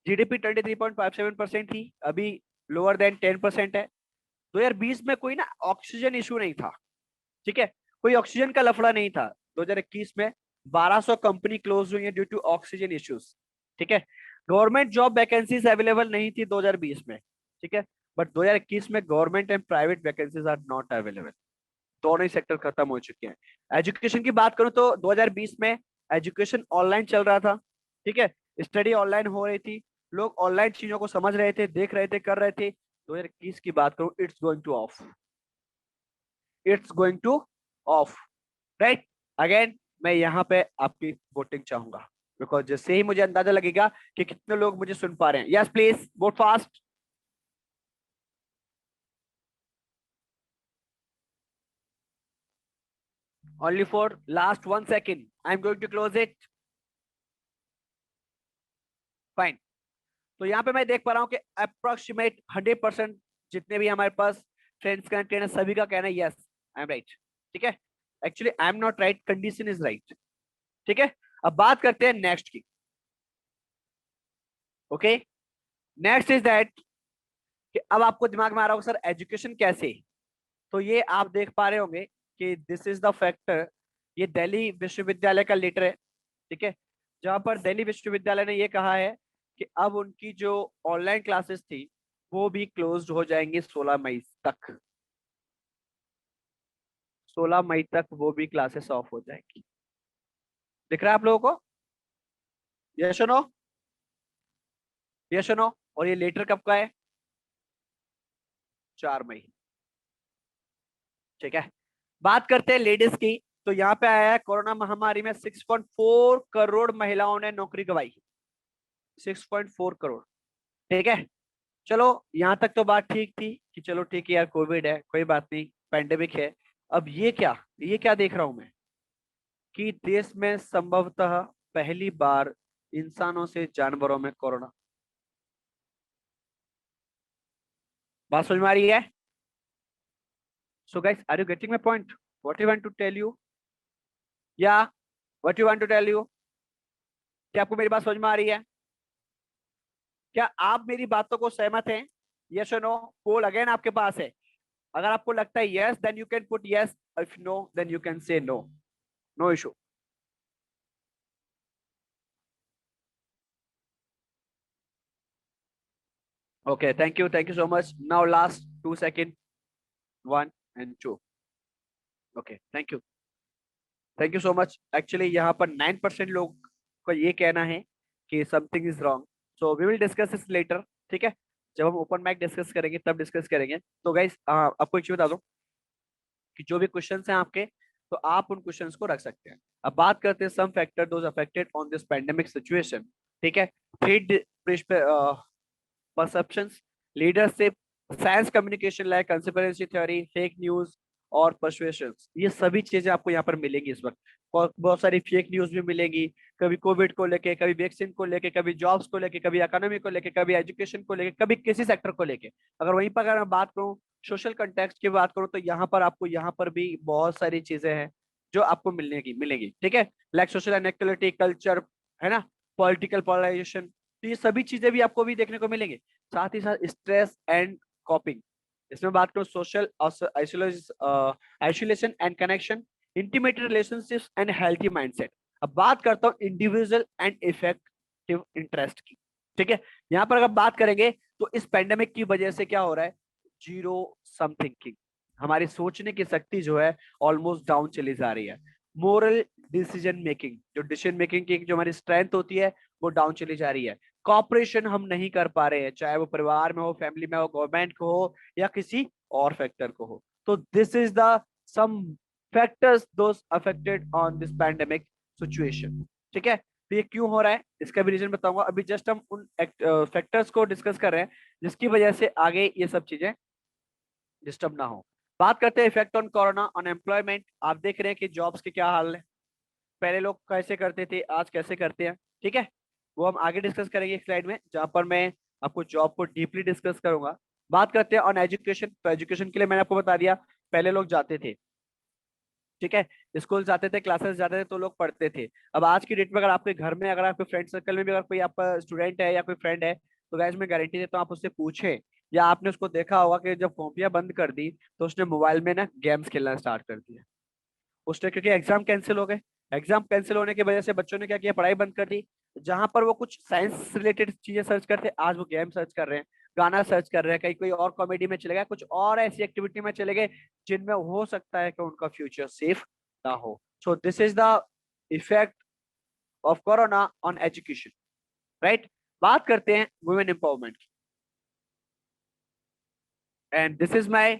जीडीपी 23.57% थी, अभी लोअर देन 10% है। 2020 में कोई ना ऑक्सीजन इशू नहीं था, ठीक है, कोई ऑक्सीजन का लफड़ा नहीं था। 2021 में 1200 कंपनी क्लोज हुई है ड्यू टू ऑक्सीजन इश्यूज, ठीक है। गवर्नमेंट जॉब वैकेंसीज अवेलेबल नहीं थी 2020 में, ठीक है, बट 2021 में government and private vacancies are not available, दोनों ही सेक्टर खत्म हो चुके हैं। एजुकेशन की बात करूं तो 2020 में एजुकेशन ऑनलाइन चल रहा था, ठीक है, स्टडी ऑनलाइन हो रही थी, लोग ऑनलाइन चीजों को समझ रहे थे, देख रहे थे, कर रहे थे। 2021 की बात करूं, it's going two of, it's going two of, right. Again मैं यहाँ पे आपकी वोटिंग चाहूंगा, बिकॉज जैसे ही मुझे अंदाजा लगेगा कि कितने लोग मुझे सुन पा रहे हैं, yes please vote fast. Only for last 1 second, I am going to close it. Fine, तो यहाँ पे मैं देख पा रहा हूँ कि अप्रोक्सीमेट 100% जितने भी हमारे पास फ्रेंड्स कनेक्टेड हैं सभी का कहना है यस आई एम राइट। ठीक है, actually I am not right, condition is right. ठीक है, अब बात करते हैं नेक्स्ट की। ओके, नेक्स्ट इज दैट कि अब आपको दिमाग में आ रहा होगा सर एजुकेशन कैसे। तो ये आप देख पा रहे होंगे कि दिस इज द फैक्टर, ये दिल्ली विश्वविद्यालय का लेटर है। ठीक है, जहां पर दिल्ली विश्वविद्यालय ने ये कहा है कि अब उनकी जो ऑनलाइन क्लासेस थी वो भी क्लोज्ड हो जाएंगी 16 मई तक। 16 मई तक वो भी क्लासेस ऑफ हो जाएंगी। दिख रहा है आप लोगों को? यस और नो? यस और नो? और ये लेटर कब का है? 4 मई। ठीक है, बात करते हैं लेडीज की। तो यहाँ पे आया है कोरोना महामारी में 6.4 करोड़ महिलाओं ने नौकरी गंवाई। 6.4 करोड़। ठीक है, चलो यहाँ तक तो बात ठीक थी कि चलो ठीक है यार कोविड है कोई बात नहीं, पैंडेमिक है। अब ये क्या देख रहा हूं मैं कि देश में संभवतः पहली बार इंसानों से जानवरों में कोरोना। बात समझ में आ रही है? So guys are you getting my point? What you want to tell you? या what you want to tell you? क्या आपको मेरी बात समझ में आ रही है? क्या आप मेरी बातों को सहमत हैं? यस और नो? पोल अगेन आपके पास है। अगर आपको लगता है yes then you can put yes, if no then you can say no. No issue. Okay, thank you so much. Now last 2 seconds, 1 and 2. Okay, thank you so much. Actually यहाँ पर 9% लोग का ये कहना है कि something is wrong. So we will discuss this later. ठीक है, जब हम ओपन माइक डिस्कस करेंगे तब डिस्कस करेंगे। तो गाइस आपको एक चीज बता दूं कि जो भी क्वेश्चंस हैं आपके, तो आप उन क्वेश्चंस को रख सकते हैं। अब बात करते हैं some factor those affected on this pandemic situation. ठीक है, three perceptions, leadership, science communication like conspiracy theory, fake news और persuasions, ये सभी चीजें आपको यहाँ पर मिलेंगी इस वक्त। और बहुत सारी फेक न्यूज भी मिलेगी, कभी कोविड को लेके, कभी वैक्सीन को लेके, कभी जॉब्स को लेके, कभी इकोनॉमी को लेके, कभी एजुकेशन को लेके, कभी किसी सेक्टर को लेके। अगर वहीं पर अगर मैं बात करूँ सोशल कंटेक्स्ट की बात करूँ तो यहाँ पर आपको यहाँ पर भी बहुत सारी चीजें हैं जो आपको मिलेगी। ठीक है, लाइक सोशल इनइक्वालिटी, कल्चर, है ना, पॉलिटिकल पोलराइजेशन, तो ये सभी चीजें भी आपको भी देखने को मिलेंगे। साथ ही साथ स्ट्रेस एंड कॉपिंग, इसमें बात करूं social isolation and connection, intimate relationships and healthy mindset. अब बात करता हूं इंडिविजुअल एंड इफेक्टिव इंटरेस्ट की। ठीक है, यहाँ पर अगर बात करेंगे तो इस पेंडेमिक की वजह से क्या हो रहा है, जीरो सम थिंकिंग, हमारी सोचने की शक्ति जो है ऑलमोस्ट डाउन चली जा रही है। मोरल डिसीजन मेकिंग, जो डिसीजन मेकिंग की जो हमारी स्ट्रेंथ होती है वो डाउन चली जा रही है। कॉपरेशन हम नहीं कर पा रहे हैं, चाहे वो परिवार में हो, फैमिली में हो, गवर्नमेंट को हो या किसी और फैक्टर को हो। तो this is the some factors those affected on this pandemic situation. ठीक है, तो ये क्यों हो रहा है इसका भी रीजन बताऊंगा। अभी जस्ट हम उन फैक्टर्स को डिस्कस कर रहे हैं जिसकी वजह से आगे ये सब चीजें डिस्टर्ब ना हो। बात करते हैं effect on corona on employment. आप देख रहे हैं कि जॉब्स के क्या हाल है, पहले लोग कैसे करते थे आज कैसे करते हैं। ठीक है, वो हम आगे डिस्कस करेंगे एक स्लाइड में जहां पर मैं आपको जॉब को डीपली डिस्कस करूंगा। बात करते हैं ऑन एजुकेशन। तो एजुकेशन के लिए मैंने आपको बता दिया, पहले लोग जाते थे, ठीक है, स्कूल जाते थे, क्लासेस जाते थे तो लोग पढ़ते थे। अब आज की डेट में अगर आपके घर में, अगर आपके फ्रेंड सर्कल में भी अगर कोई आपका स्टूडेंट है या कोई फ्रेंड है, तो गाइस मैं गारंटी देता हूँ आप उससे पूछें, या आपने उसको देखा होगा कि जब कॉपियां बंद कर दी तो उसने मोबाइल में ना गेम्स खेलना स्टार्ट कर दिया उसने, क्योंकि एग्जाम कैंसिल हो गए। एग्जाम कैंसिल होने की वजह से बच्चों ने क्या किया, पढ़ाई बंद कर दी। जहां पर वो कुछ साइंस रिलेटेड चीजें सर्च करते, आज वो गेम सर्च कर रहे हैं, गाना सर्च कर रहे हैं, कहीं कोई और कॉमेडी में चले गए, कुछ और ऐसी एक्टिविटी में चले गए जिनमें हो सकता है कि उनका फ्यूचर सेफ ना हो। So this is the effect of corona on education, right. बात करते हैं वुमेन एम्पावरमेंट की, and this is my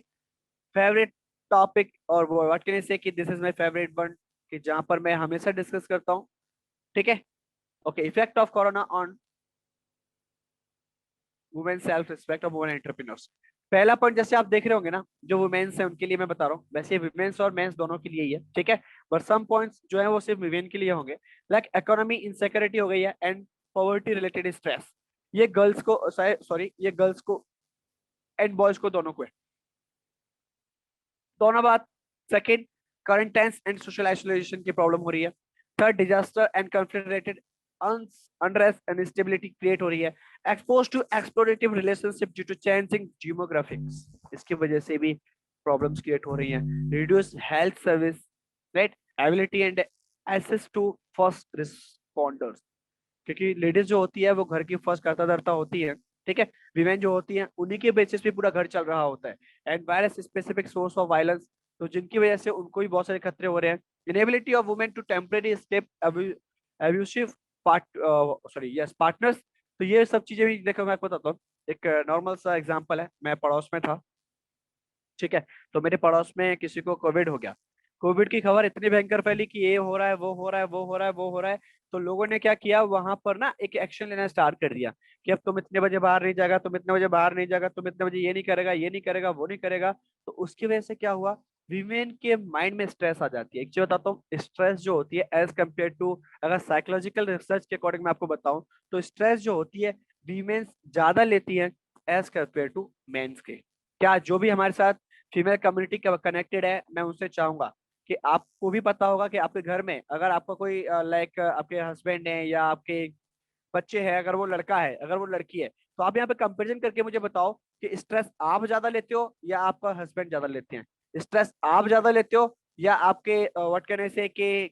favourite topic, और वो व्हाट कैन आई से कि this is my favourite one, कि जहां पर मैं हमेशा डिस्कस करता हूँ। ठीक है, okay, effect of corona on women self respect और वुमेन एंटरप्रेन्योर्स। पहला पॉइंट जैसे आप देख रहे होंगे ना, जो वुमेन्स है उनके लिए मैं बता रहा हूँ, वैसे वुमेन्स और मेंस दोनों के लिए ही है। ठीक है, बट सम पॉइंट्स जो है वो सिर्फ वुमेन के लिए होंगे, लाइक इकोनॉमी इनसिक्योरिटी हो गई है एंड पॉवर्टी रिलेटेड स्ट्रेस। ये गर्ल्स को, सॉरी, ये गर्ल्स को एंड बॉयज को, दोनों को है। दोनों बात। Second, current tense and social isolation की प्रॉब्लम हो रही है। Third, disaster and conflict related unrest and instability create हो रही है। Expose to explorative relationship due to changing demographics, इसकी वजह से भी प्रॉब्लम्स क्रिएट हो रही हैं। Reduce health service, right, ability and access to first responders, क्योंकि लेडीज जो होती है वो घर की फर्स्ट करता धरता होती है, ठीक है। वीमेन जो होती हैं उन्हीं के बेसिस पे पूरा घर चल रहा होता है। And virus specific source of violence, तो जिनकी वजह से उनको भी बहुत सारे खतरे हो रहे हैं। Inability of women to temporary step abusive part, sorry yes, partners. तो ये सब चीजें भी देखो, मैं आपको बताता हूँ। एक नॉर्मल सा एग्जांपल है, मैं पड़ोस में था, ठीक है। तो मेरे पड़ोस में किसी को कोविड हो गया। कोविड की खबर इतनी भयंकर फैली कि ये हो रहा है, वो हो रहा है, वो हो रहा है, वो हो रहा है। तो लोगों ने क्या किया, वहां पर ना एक एक्शन लेना स्टार्ट कर दिया कि अब तुम इतने बजे बाहर नहीं जाएगा, तुम इतने बजे बाहर नहीं जाएगा, तुम इतने बजे ये नहीं करेगा, ये नहीं करेगा, वो नहीं करेगा। तो उसकी वजह से क्या हुआ, वीमेन के माइंड में स्ट्रेस आ जाती है। एक चीज बताता हूँ, स्ट्रेस जो होती है एज कम्पेयर टू, अगर साइकोलॉजिकल रिसर्च के अकॉर्डिंग मैं आपको बताऊं, तो स्ट्रेस जो होती है वीमेन ज्यादा लेती है एज कम्पेयर टू मेंस के। क्या जो भी हमारे साथ फीमेल कम्युनिटी कनेक्टेड है, मैं उनसे चाहूंगा कि आपको भी पता होगा कि आपके घर में अगर आपका कोई लाइक आपके हस्बैंड है या आपके बच्चे हैं, अगर वो लड़का है, अगर वो लड़की है, तो आप यहाँ पे कंपैरिजन करके मुझे बताओ कि स्ट्रेस आप ज्यादा लेते हो या आपका हस्बैंड ज्यादा लेते हैं। स्ट्रेस आप ज्यादा लेते हो या आपके व्हाट कैन आई से कि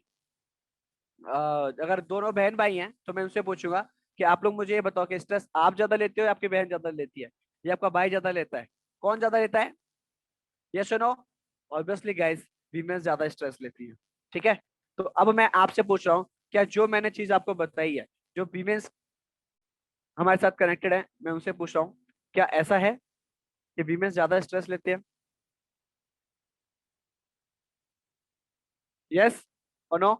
अगर दोनों बहन भाई हैं तो मैं उनसे पूछूंगा कि आप लोग मुझे ये बताओ कि स्ट्रेस आप ज्यादा लेते हो या आपकी बहन ज्यादा लेती है या आपका भाई ज्यादा लेता है, कौन ज्यादा लेता है? यस और नो? ऑब्वियसली गाइस, वीमेन ज्यादा स्ट्रेस लेती है, ठीक है। तो अब मैं आपसे पूछ रहा हूँ, क्या जो मैंने चीज आपको बताई है, जो वीमेन्स हमारे साथ कनेक्टेड है, मैं उनसे पूछ रहा हूँ, क्या ऐसा है कि वीमेन्स ज्यादा स्ट्रेस लेते हैं? यस और no?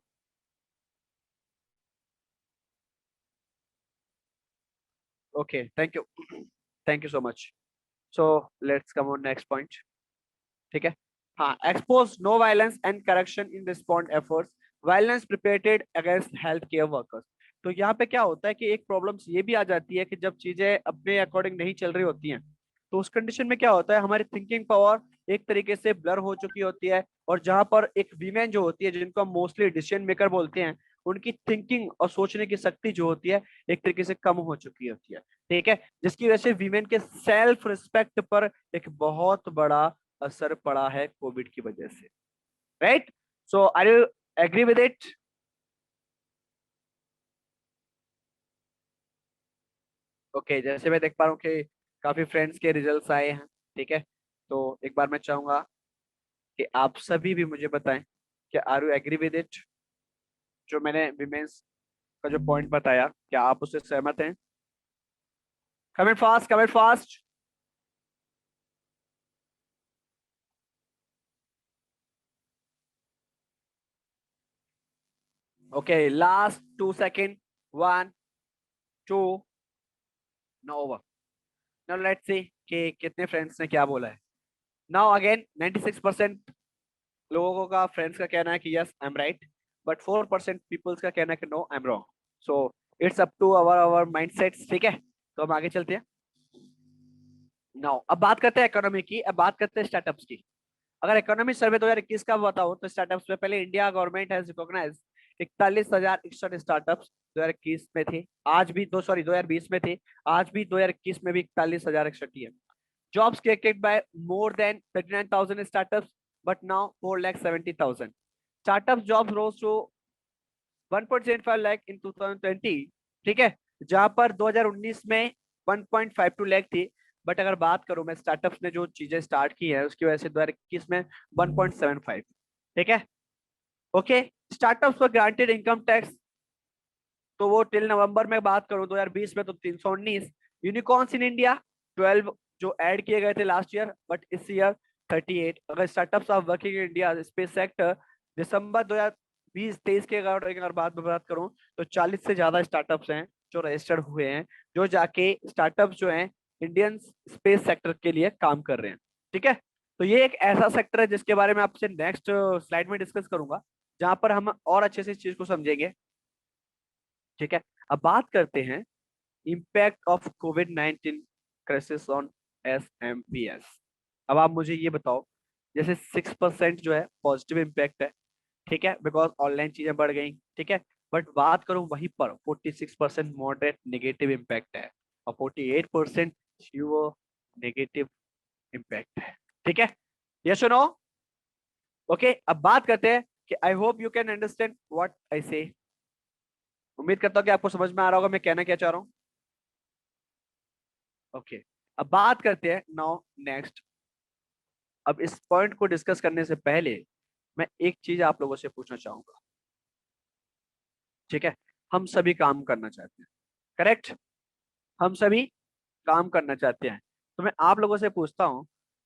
Okay, thank you, thank you so much. So let's come on next point, ठीक है। हाँ, expose no violence and correction in respond efforts, violence perpetrated against health care workers. तो यहाँ पे क्या होता है कि एक प्रॉब्लम्स ये भी आ जाती है कि जब चीजें अपने अकॉर्डिंग नहीं चल रही होती हैं, तो उस कंडीशन में क्या होता है, हमारी थिंकिंग पावर एक तरीके से ब्लर हो चुकी होती है। और जहां पर एक वीमेन जो होती है, जिनको हम मोस्टली डिसीजन मेकर बोलते हैं, उनकी थिंकिंग और सोचने की शक्ति जो होती है एक तरीके से कम हो चुकी होती है, ठीक है। जिसकी वजह से वीमेन के सेल्फ रिस्पेक्ट पर एक बहुत बड़ा असर पड़ा है कोविड की वजह से, right. So are you agree with it? Okay, जैसे मैं देख पा रहा हूँ कि काफी फ्रेंड्स के रिजल्ट्स आए हैं, ठीक है। तो एक बार मैं चाहूंगा कि आप सभी भी मुझे बताएं कि are you agree with it, जो मैंने विमेंस का जो पॉइंट बताया, क्या आप उससे सहमत हैं? Comment fast, comment fast. Okay, last 2 second, 1, 2, no over. Now let's see कि कितने फ्रेंड्स ने क्या बोला है। नाउ अगेन 96% लोगों का, फ्रेंड्स का कहना है कि yes I am right, but 4% peoples का कहना है कि no I am wrong. So it's up to our our mindsets, ठीक है। तो हम आगे चलते हैं। नाउ अब बात करते हैं इकोनॉमी की, अब बात करते हैं स्टार्टअप्स की। अगर इकोनॉमी सर्वे 2021 का बताओ तो स्टार्टअप्स में पहले India government has recognise 41,061 startups 2021 में थे, आज भी दो सॉरी 2020 में थे, आज भी 2021 में भी 41,061 ही है। Jobs created by more than 39,000 startups, but now 4,70,000 startup jobs rose to 1.75 lakh in 2020, ठीक है। जहां पर 2019 में 1.52 लाख थी। बट अगर बात करूं मैं, स्टार्टअप्स ने जो चीजें स्टार्ट की है उसकी वजह से 2021 में 1.75, ठीक है। ओके, स्टार्टअप्स पर ग्रांटेड इनकम टैक्स, तो वो टिल नवंबर में बात करूं 2020 में तो 319 यूनिकॉर्न्स इन इंडिया, 12 जो ऐड किए गए थे लास्ट ईयर, बट इस ईयर 38। अगर startups of working in India space sector December 2020-23 के अगर बात करूं तो 40 से ज्यादा स्टार्टअप्स हैं जो रजिस्टर्ड हुए हैं, जो जाके स्टार्टअप्स जो हैं इंडियन स्पेस सेक्टर के लिए काम कर रहे हैं, ठीक है। तो ये एक ऐसा सेक्टर है जिसके बारे में आपसे नेक्स्ट स्लाइड में डिस्कस करूंगा, जहां पर हम और अच्छे से इस चीज को समझेंगे, ठीक है। अब बात करते हैं impact of covid crisis on SMPS। अब आप मुझे ये बताओ, जैसे 6% जो है पॉजिटिव इम्पैक्ट है, ठीक है, बिकॉज ऑनलाइन चीजें बढ़ गई, ठीक है, बट बात करूं वहीं पर 46% मॉडरेट नेगेटिव इम्पैक्ट है और 48% फ्यूअर नेगेटिव इम्पैक्ट है, ठीक है। यस और नो? ओके, अब बात करते हैं कि I hope you can understand what I से। उम्मीद करता हूं कि आपको समझ में आ रहा होगा मैं कहना क्या चाह रहा हूं। ओके, अब बात करते हैं नाउ नेक्स्ट। अब इस पॉइंट को डिस्कस करने से पहले मैं एक चीज आप लोगों से पूछना चाहूंगा, ठीक है। हम सभी काम करना चाहते हैं, करेक्ट? हम सभी काम करना चाहते हैं, तो मैं आप लोगों से पूछता हूँ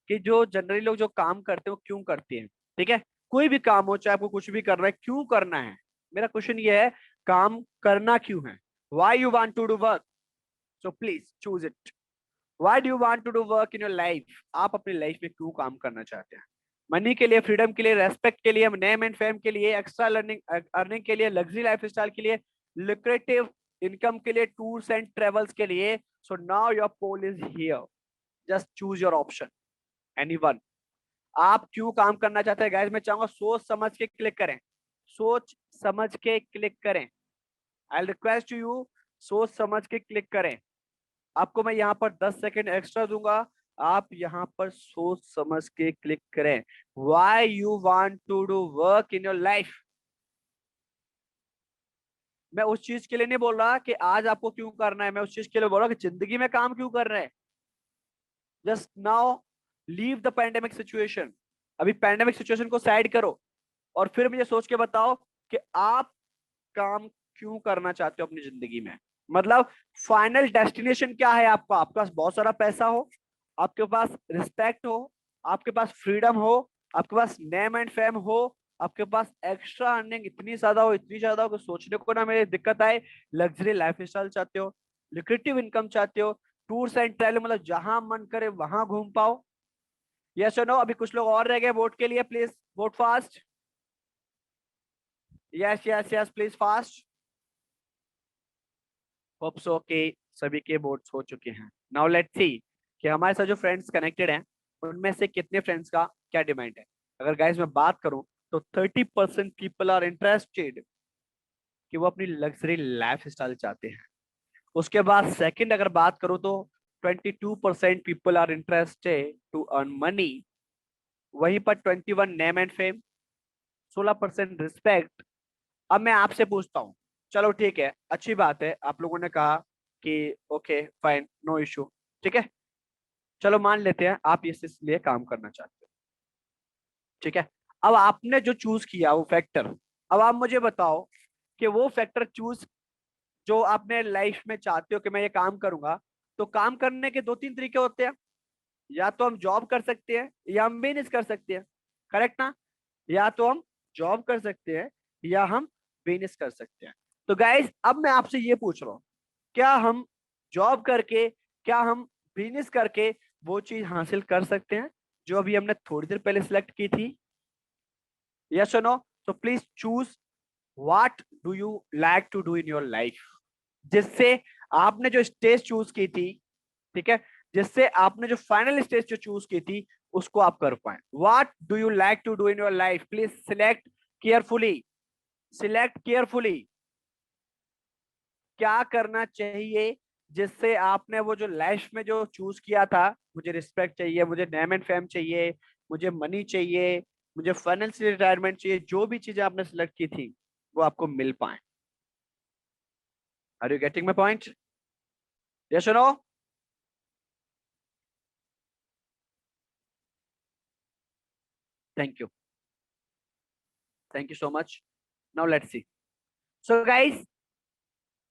कि जो जनरली लोग जो काम करते हैं वो क्यों करते हैं, ठीक है। कोई भी काम हो, चाहे आपको कुछ भी करना है, क्यों करना है? मेरा क्वेश्चन ये है, काम करना क्यों है? Why you want to do work? So please choose it. Why do you want to do work in your life? आप अपनी लाइफ में क्यों काम करना चाहते हैं? मनी के लिए, फ्रीडम के लिए, रेस्पेक्ट के लिए, नेम एंड फेम के लिए, एक्स्ट्रा लर्निंग अर्निंग के लिए, लग्जरी लाइफस्टाइल के लिए, लुक्रेटिव इनकम के लिए, टूर्स एंड ट्रेवल्स के लिए? So now your poll is here, just choose your option, anyone. आप क्यों काम करना चाहते हैं गाइस? मैं चाहूंगा सोच समझ के क्लिक करें, सोच समझ के क्लिक करें। आई रिक्वेस्ट यू, सोच समझ के क्लिक करें। आपको मैं यहाँ पर 10 सेकेंड एक्स्ट्रा दूंगा, आप यहाँ पर सोच समझ के क्लिक करें। Why you want to do work in your life? मैं उस चीज के लिए नहीं बोल रहा कि आज आपको क्यों करना है, मैं उस चीज के लिए बोल रहा हूँ कि जिंदगी में काम क्यों कर रहे हैं। Just now leave the pandemic situation. अभी पैंडेमिक सिचुएशन को साइड करो और फिर मुझे सोच के बताओ कि आप काम क्यों करना चाहते हो अपनी जिंदगी में। मतलब फाइनल डेस्टिनेशन क्या है आपका? आपके पास बहुत सारा पैसा हो, आपके पास रिस्पेक्ट हो, आपके पास फ्रीडम हो, आपके पास नेम एंड फेम हो, आपके पास एक्स्ट्रा अर्निंग इतनी ज्यादा हो, इतनी ज्यादा हो कि सोचने को ना मेरे दिक्कत आए, लग्जरी लाइफ स्टाइल चाहते हो, लिक्रेटिव इनकम चाहते हो, टूर्स एंड ट्रैवल, मतलब जहां मन करे वहां घूम पाओ। यस और नो? अभी कुछ लोग और रह गए वोट के लिए, please vote fast. Yes yes yes, please fast. Hope so के सभी के वोट्स हो चुके हैं। नाउ लेट्स सी कि हमारे साथ जो फ्रेंड्स कनेक्टेड हैं उनमें से कितने फ्रेंड्स का क्या डिमांड है। अगर गाइस मैं बात करूं तो 30% पीपल आर इंटरेस्टेड कि वो अपनी लग्जरी लाइफ स्टाइल चाहते हैं। उसके बाद सेकंड अगर बात करूं तो 22% people are interested to earn money. वहीं पर 21 नेम एंड फेम, 16% रिस्पेक्ट। अब मैं आपसे पूछता हूँ, चलो ठीक है, अच्छी बात है, आप लोगों ने कहा कि ओके फाइन, नो इशू, ठीक है। चलो मान लेते हैं आप इस लिए काम करना चाहते हो, ठीक है। अब आपने जो चूज किया वो फैक्टर, अब आप मुझे बताओ कि वो फैक्टर चूज जो आपने लाइफ में चाहते हो कि मैं ये काम करूंगा, तो काम करने के दो तीन तरीके होते हैं। या तो हम जॉब कर सकते हैं या हम बिजनेस कर सकते हैं, करेक्ट ना? या तो हम जॉब कर सकते हैं या हम बिजनेस कर सकते हैं। तो गाइज अब मैं आपसे ये पूछ रहा हूँ, क्या हम जॉब करके, क्या हम बिजनेस करके वो चीज हासिल कर सकते हैं जो अभी हमने थोड़ी देर पहले सिलेक्ट की थी? यस और no? So please choose what do you like to do in your life, जिससे आपने जो स्टेज चूज की थी, ठीक है, जिससे आपने जो फाइनल स्टेज जो चूज की थी उसको आप कर पाए। What do you like to do in your life? Please select carefully, select carefully. क्या करना चाहिए जिससे आपने वो जो लाइफ में जो चूज किया था, मुझे रिस्पेक्ट चाहिए, मुझे नेम एंड फेम चाहिए, मुझे मनी चाहिए, मुझे फाइनेंशियल रिटायरमेंट चाहिए, जो भी चीजें आपने सिलेक्ट की थी वो आपको मिल पाए। Are you getting my point? Yes और no? Thank you, thank you so much. Now let's see. So guys,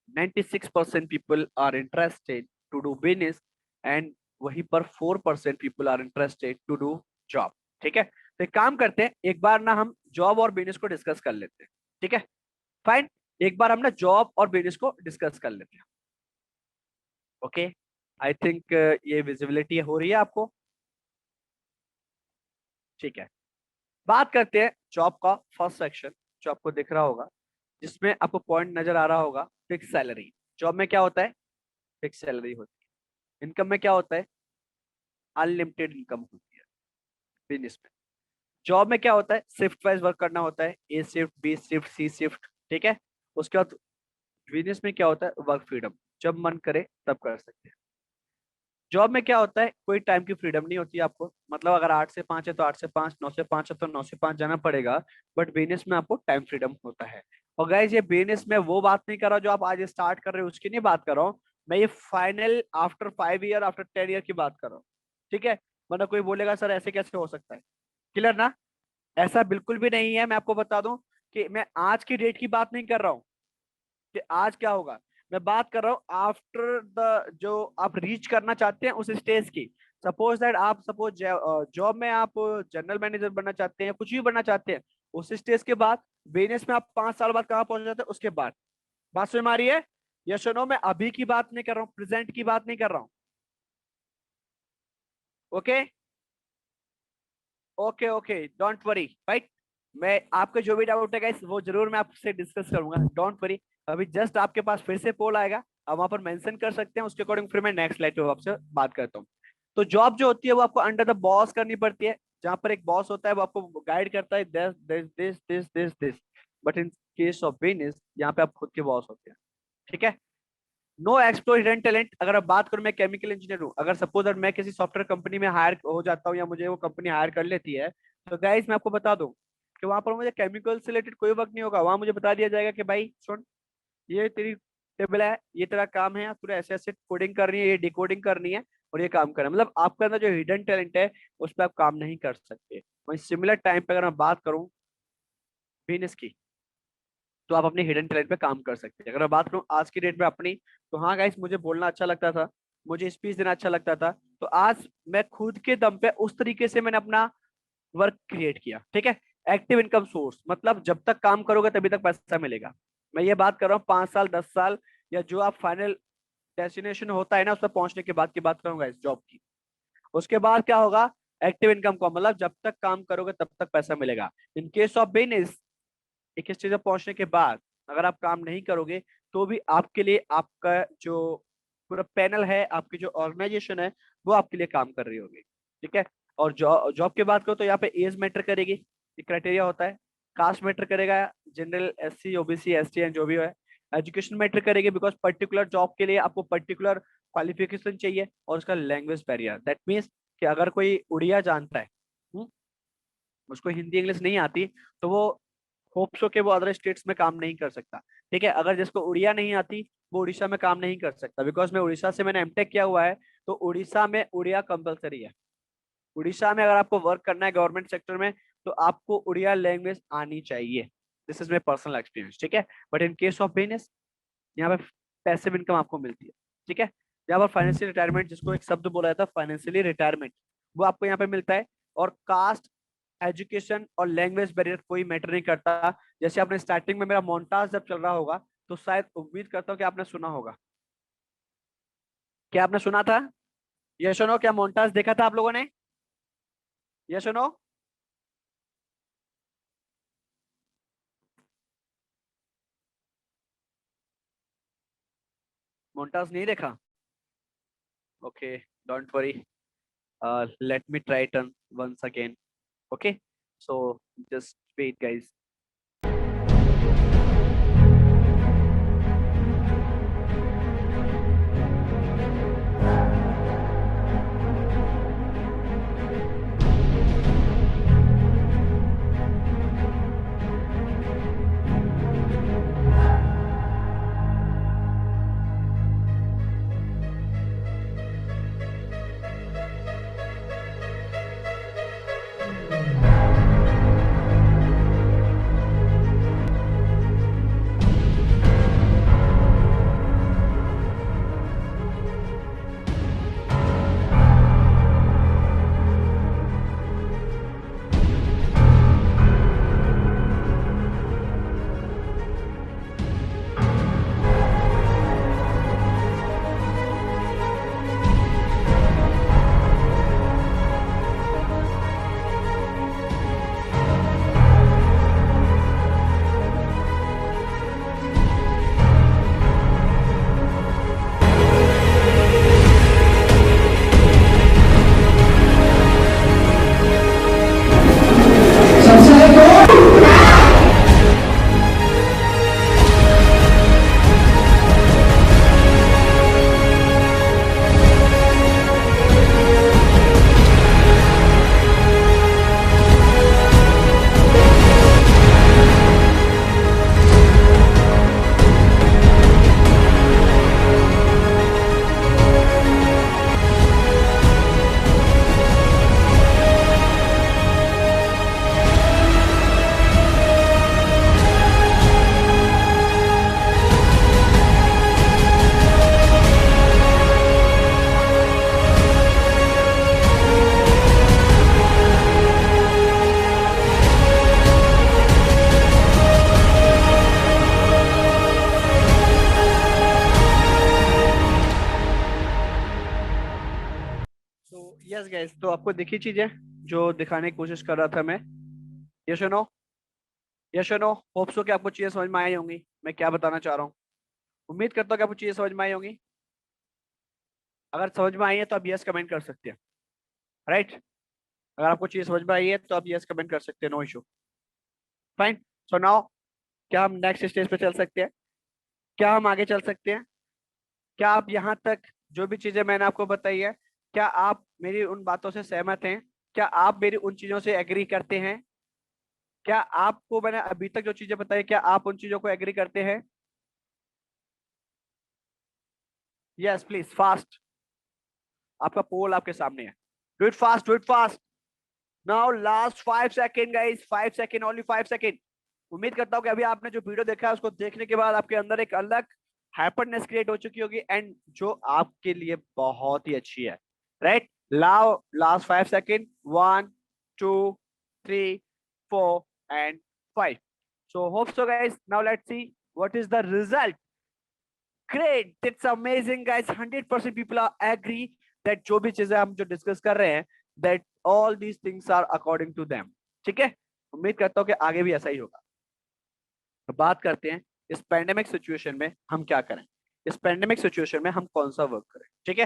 96% people are interested to do business and वहीं पर 4% people are interested to do job, ठीक है। तो एक काम करते हैं, एक बार ना हम जॉब और बिजनेस को डिस्कस कर लेते हैं, ठीक है, फाइन। एक बार हम ना जॉब और बिजनेस को डिस्कस कर लेते हैं। ओके, आई थिंक ये विजिबिलिटी हो रही है आपको, ठीक है। बात करते हैं जॉब का फर्स्ट सेक्शन जो आपको दिख रहा होगा, जिसमें आपको पॉइंट नजर आ रहा होगा, फिक्स सैलरी। जॉब में क्या होता है? फिक्स सैलरी होती है। इनकम में क्या होता है, अनलिमिटेड इनकम होती है बिजनेस में। जॉब में क्या होता है, शिफ्ट वाइज वर्क करना होता है, ए शिफ्ट, बी शिफ्ट, सी शिफ्ट, ठीक है। उसके बाद बिजनेस में क्या होता है, वर्क फ्रीडम, जब मन करे तब कर सकते हैं। जॉब में क्या होता है, कोई टाइम की फ्रीडम नहीं होती है आपको, मतलब अगर 8 से 5 है तो 8 से 5, 9 से 5 है तो 9 से 5 जाना पड़ेगा। बट बिजनेस में आपको टाइम फ्रीडम होता है। और गाइस ये बिजनेस में वो बात नहीं कर रहा जो आप आज स्टार्ट कर रहे हो उसकी नहीं बात कर रहा हूँ, मैं ये final after 5 year, after 10 year की बात कर रहा हूँ, ठीक है। वरना कोई बोलेगा सर ऐसे कैसे हो सकता है, क्लियर ना। ऐसा बिल्कुल भी नहीं है। मैं आपको बता दूं कि मैं आज की डेट की बात नहीं कर रहा हूँ कि आज क्या होगा, मैं बात कर रहा हूँ आफ्टर द, जो आप रीच करना चाहते हैं उस स्टेज की। सपोज दैट आप सपोज जॉब में आप जनरल मैनेजर बनना चाहते हैं, कुछ भी बनना चाहते हैं, उस स्टेज के बाद बिजनेस में आप 5 साल बाद कहाँ पहुंच जाते हैं उसके बाद। बात समझ में आ रही है, यस और नो। मैं अभी की बात नहीं कर रहा हूँ, प्रेजेंट की बात नहीं कर रहा हूँ। Okay okay okay, don't worry, right. मैं आपके जो भी डाउट है गाइस वो जरूर मैं आपसे डिस्कस करूंगा, डोंट वरी। अभी जस्ट आपके पास फिर से पोल आएगा, आप वहां पर मेंशन कर सकते हैं, उसके अकॉर्डिंग फिर मैं नेक्स्ट स्लाइड पे आपसे बात करता हूँ। तो जॉब जो होती है वो आपको अंडर द बॉस करनी पड़ती है, जहां पर एक बॉस होता है वो आपको गाइड करता है, this this this this this this. But in case of business यहाँ पे आप खुद के बॉस होते हैं, ठीक है। Know explore hidden talent. अगर आप बात करूं, मैं केमिकल इंजीनियर हूं, अगर सपोज अगर मैं किसी सॉफ्टवेयर कंपनी में हायर हो जाता हूं या मुझे वो कंपनी हायर कर लेती है, तो गाइस मैं आपको बता दूं कि वहां पर मुझे केमिकल से रिलेटेड कोई वर्क नहीं होगा। वहां मुझे बता दिया जाएगा कि भाई सुन, ये तेरी टेबल है, ये तेरा काम है, तुझे ऐसे ऐसे कोडिंग करनी है, ये डिकोडिंग करनी है और ये काम करना है। मतलब आपके अंदर जो हिडन टैलेंट है उस पर आप काम नहीं कर सकते। वहीं सिमिलर टाइम पे अगर मैं बात करूं बिजनेस की, तो आप अपने हिडन टैलेंट पे काम कर सकते हैं। अगर मैं बात करूँ आज की डेट में अपनी, तो हाँ गाइस मुझे बोलना अच्छा लगता था, मुझे स्पीच देना अच्छा लगता था, तो आज मैं खुद के दम पे उस तरीके से मैंने अपना वर्क क्रिएट किया, ठीक है। एक्टिव इनकम सोर्स, मतलब जब तक काम करोगे तभी तक पैसा मिलेगा। मैं ये बात कर रहा हूँ 5 साल, 10 साल, या जो आप फाइनल डेस्टिनेशन होता है ना उस पर पहुंचने के बाद की बात करूंगा इस जॉब की। उसके बाद क्या होगा, एक्टिव इनकम का मतलब जब तक काम करोगे तब तक पैसा मिलेगा। इन केस ऑफ बिजनेस, एक स्टेज पर पहुंचने के बाद अगर आप काम नहीं करोगे तो भी आपके लिए आपका जो पूरा पैनल है, आपकी जो ऑर्गेनाइजेशन है वो आपके लिए काम कर रही होगी, ठीक है। और जॉब की बात करो तो यहाँ पे एज मैटर करेगी, एक क्राइटेरिया होता है। कास्ट मैटर करेगा, general, SC, OBC, ST and जो भी है। एजुकेशन मैटर करेगी, बिकॉज पर्टिकुलर जॉब के लिए आपको पर्टिकुलर क्वालिफिकेशन चाहिए। और उसका लैंग्वेज बैरियर, दैट मीन्स कि अगर कोई उड़िया जानता है, हम्म, उसको हिंदी इंग्लिश नहीं आती, तो वो होप सो के वो अदर स्टेट्स में काम नहीं कर सकता, ठीक है। अगर जिसको उड़िया नहीं आती वो उड़ीसा में काम नहीं कर सकता, बिकॉज मैं उड़ीसा से मैंने एमटेक किया हुआ है, तो उड़ीसा में उड़िया कंपलसरी है। उड़ीसा में अगर आपको वर्क करना है गवर्नमेंट सेक्टर में तो आपको उड़िया लैंग्वेज आनी चाहिए। This is my personal experience, ठीक है। But in case of business, यहाँ पे पैसिव इनकम आपको मिलती है, ठीक है। यहाँ पर फाइनेंशियल रिटायरमेंट, जिसको एक शब्द बोला जाता है फाइनेंशियली रिटायरमेंट, वो आपको यहाँ पे मिलता है। और कास्ट, एजुकेशन और लैंग्वेज बैरियर कोई मैटर नहीं करता। जैसे आपने स्टार्टिंग में मेरा मोन्टाज जब चल रहा होगा तो शायद उम्मीद करता हूँ कि आपने सुना होगा। क्या आपने सुना था, ये सुनो, क्या मोन्टाज देखा था आप लोगों ने, ये सुनो। मोन्टाज नहीं देखा, okay, don't worry, let me try it once again, okay, so just wait guys. Guys, तो आपको दिखी चीजें जो दिखाने की कोशिश कर रहा था मैं? यस और नो? यस और नो? होप सो कि आपको चीजें समझ में आई होंगी मैं क्या बताना चाह रहा हूँ। उम्मीद करता हूँ कि आपको चीजें समझ में आई होंगी। अगर समझ में आई है तो आप यस कमेंट कर सकते हैं, राइट? अगर आपको चीजें समझ में आई है तो आप यस कमेंट कर सकते हैं, no issue. Fine. So now, क्या हम नेक्स्ट स्टेज पे चल सकते हैं? क्या हम आगे चल सकते हैं? क्या आप यहाँ तक जो भी चीजें मैंने आपको बताई है, क्या आप मेरी उन बातों से सहमत हैं? क्या आप मेरी उन चीजों से एग्री करते हैं? क्या आपको मैंने अभी तक जो चीजें बताई, क्या आप उन चीजों को एग्री करते हैं? Yes please, fast. आपका पोल आपके सामने है। Do it fast, do it fast. Now last 5 second guys, 5 second, only 5 second. उम्मीद करता हूँ कि अभी आपने जो वीडियो देखा है उसको देखने के बाद आपके अंदर एक अलग हैप्पीनेस क्रिएट हो चुकी होगी, एंड जो आपके लिए बहुत ही अच्छी है, राइट? लाओ last 5 second, 1 2 3 4 and 5। So hope so guys, now let's see what is the result. Great, that's amazing guys. 100% people are agree that जो भी चीजें हम जो डिस्कस कर रहे हैं, that all these things are according to them. ठीक है, उम्मीद करता हूँ कि आगे भी ऐसा ही होगा। तो बात करते हैं इस पैंडेमिक सिचुएशन में हम क्या करें, इस पैंडेमिक सिचुएशन में हम कौन सा वर्क करें। ठीक है,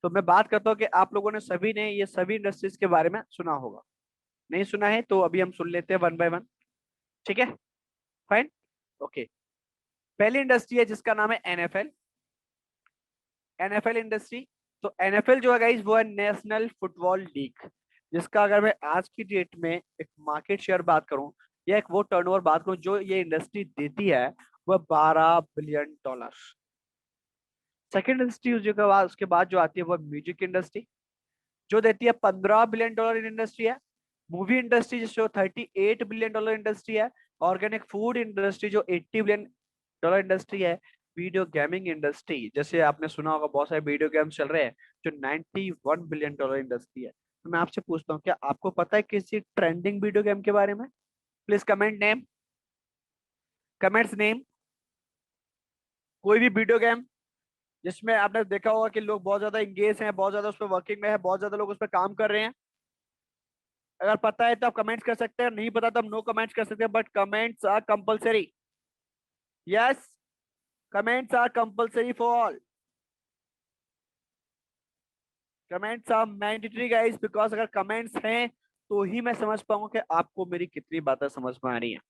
तो मैं बात करता हूँ कि आप लोगों ने सभी ने ये सभी इंडस्ट्रीज के बारे में सुना होगा। नहीं सुना है तो अभी हम सुन लेते हैं वन बाय वन। ठीक है, फाइन, ओके। पहली इंडस्ट्री है जिसका नाम है एनएफएल। एनएफएल इंडस्ट्री, तो एनएफएल जो है गाइस वो है नेशनल फुटबॉल लीग, जिसका अगर मैं आज की डेट में एक मार्केट शेयर बात करूं या एक वो टर्नओवर बात करूं जो ये इंडस्ट्री देती है, वह $12 बिलियन। सेकेंड इंडस्ट्री उसके बाद जो आती है वो म्यूजिक इंडस्ट्री, जो देती है $15 बिलियन इन इंडस्ट्री है। मूवी इंडस्ट्री जो $38 बिलियन इंडस्ट्री है। ऑर्गेनिक फूड इंडस्ट्री जो $80 बिलियन इंडस्ट्री है। वीडियो गेमिंग इंडस्ट्री, जैसे आपने सुना होगा बहुत सारे वीडियो गेम्स चल रहे हैं, जो $91 बिलियन इंडस्ट्री है। तो मैं आपसे पूछता हूँ, क्या आपको पता है किसी ट्रेंडिंग वीडियो गेम के बारे में? Please comment name, comments name. कोई भी वीडियो गेम जिसमें आपने देखा होगा कि लोग बहुत ज्यादा इंगेज हैं, बहुत ज्यादा उस पर वर्किंग में है, बहुत ज्यादा लोग उस पर काम कर रहे हैं। अगर पता है तो आप कमेंट्स कर सकते हैं, नहीं पता तो आप नो कमेंट्स कर सकते हैं, but comments are compulsory. Yes, comments are compulsory for all. Comments are mandatory guys, because अगर कमेंट्स हैं तो ही मैं समझ पाऊंगा कि आपको मेरी कितनी बातें समझ में आ रही हैं।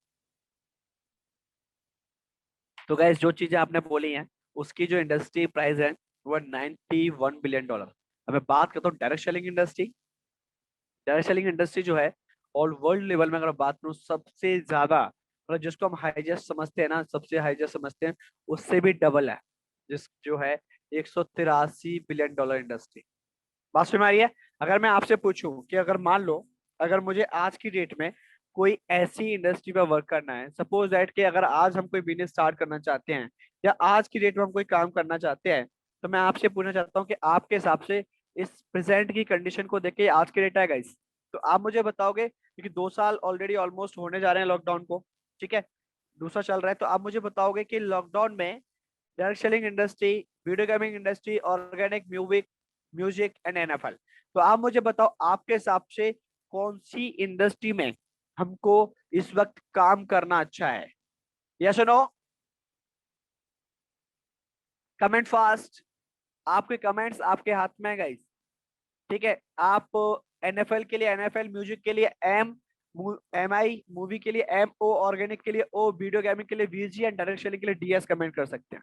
तो गाइस जो चीजें आपने बोली हैं उसकी जो इंडस्ट्री प्राइस है वो $91 बिलियन। अब मैं बात करता हूँ direct selling industry. Direct selling industry जो है ऑल वर्ल्ड लेवल में अगर बात करूँ सबसे ज्यादा, मतलब जिसको हम हाईएस्ट समझते हैं ना, सबसे हाईएस्ट समझते हैं, उससे भी डबल है, जिस जो है $183 बिलियन इंडस्ट्री। बात समझ में आ रही है? अगर मैं आपसे पूछूं कि अगर मान लो, अगर मुझे आज की डेट में कोई ऐसी इंडस्ट्री पर वर्क करना है, सपोज दैट कि अगर आज हम कोई बिजनेस स्टार्ट करना चाहते हैं या आज की डेट में हम कोई काम करना चाहते हैं, तो मैं आपसे पूछना चाहता हूँ कि आपके हिसाब से इस प्रेजेंट की कंडीशन को देख के आज की डेट है गाइस, तो आप मुझे बताओगे, क्योंकि 2 साल ऑलरेडी ऑलमोस्ट होने जा रहे हैं लॉकडाउन को, ठीक है, दूसरा चल रहा है, तो आप मुझे बताओगे कि लॉकडाउन में direct selling industry, video gaming industry, organic music, music and NFL, तो आप मुझे बताओ आपके हिसाब से कौन सी इंडस्ट्री में हमको इस वक्त काम करना अच्छा है? यस और नो? Comment fast. आपके कमेंट्स आपके हाथ में है गाइस। ठीक है, आप एनएफएल के लिए एनएफएल, म्यूजिक के लिए MI, मूवी के लिए MO, ऑर्गेनिक के लिए O, वीडियो गेमिंग के लिए VG एंड डायरेक्ट सेलिंग के लिए DS कमेंट कर सकते हैं।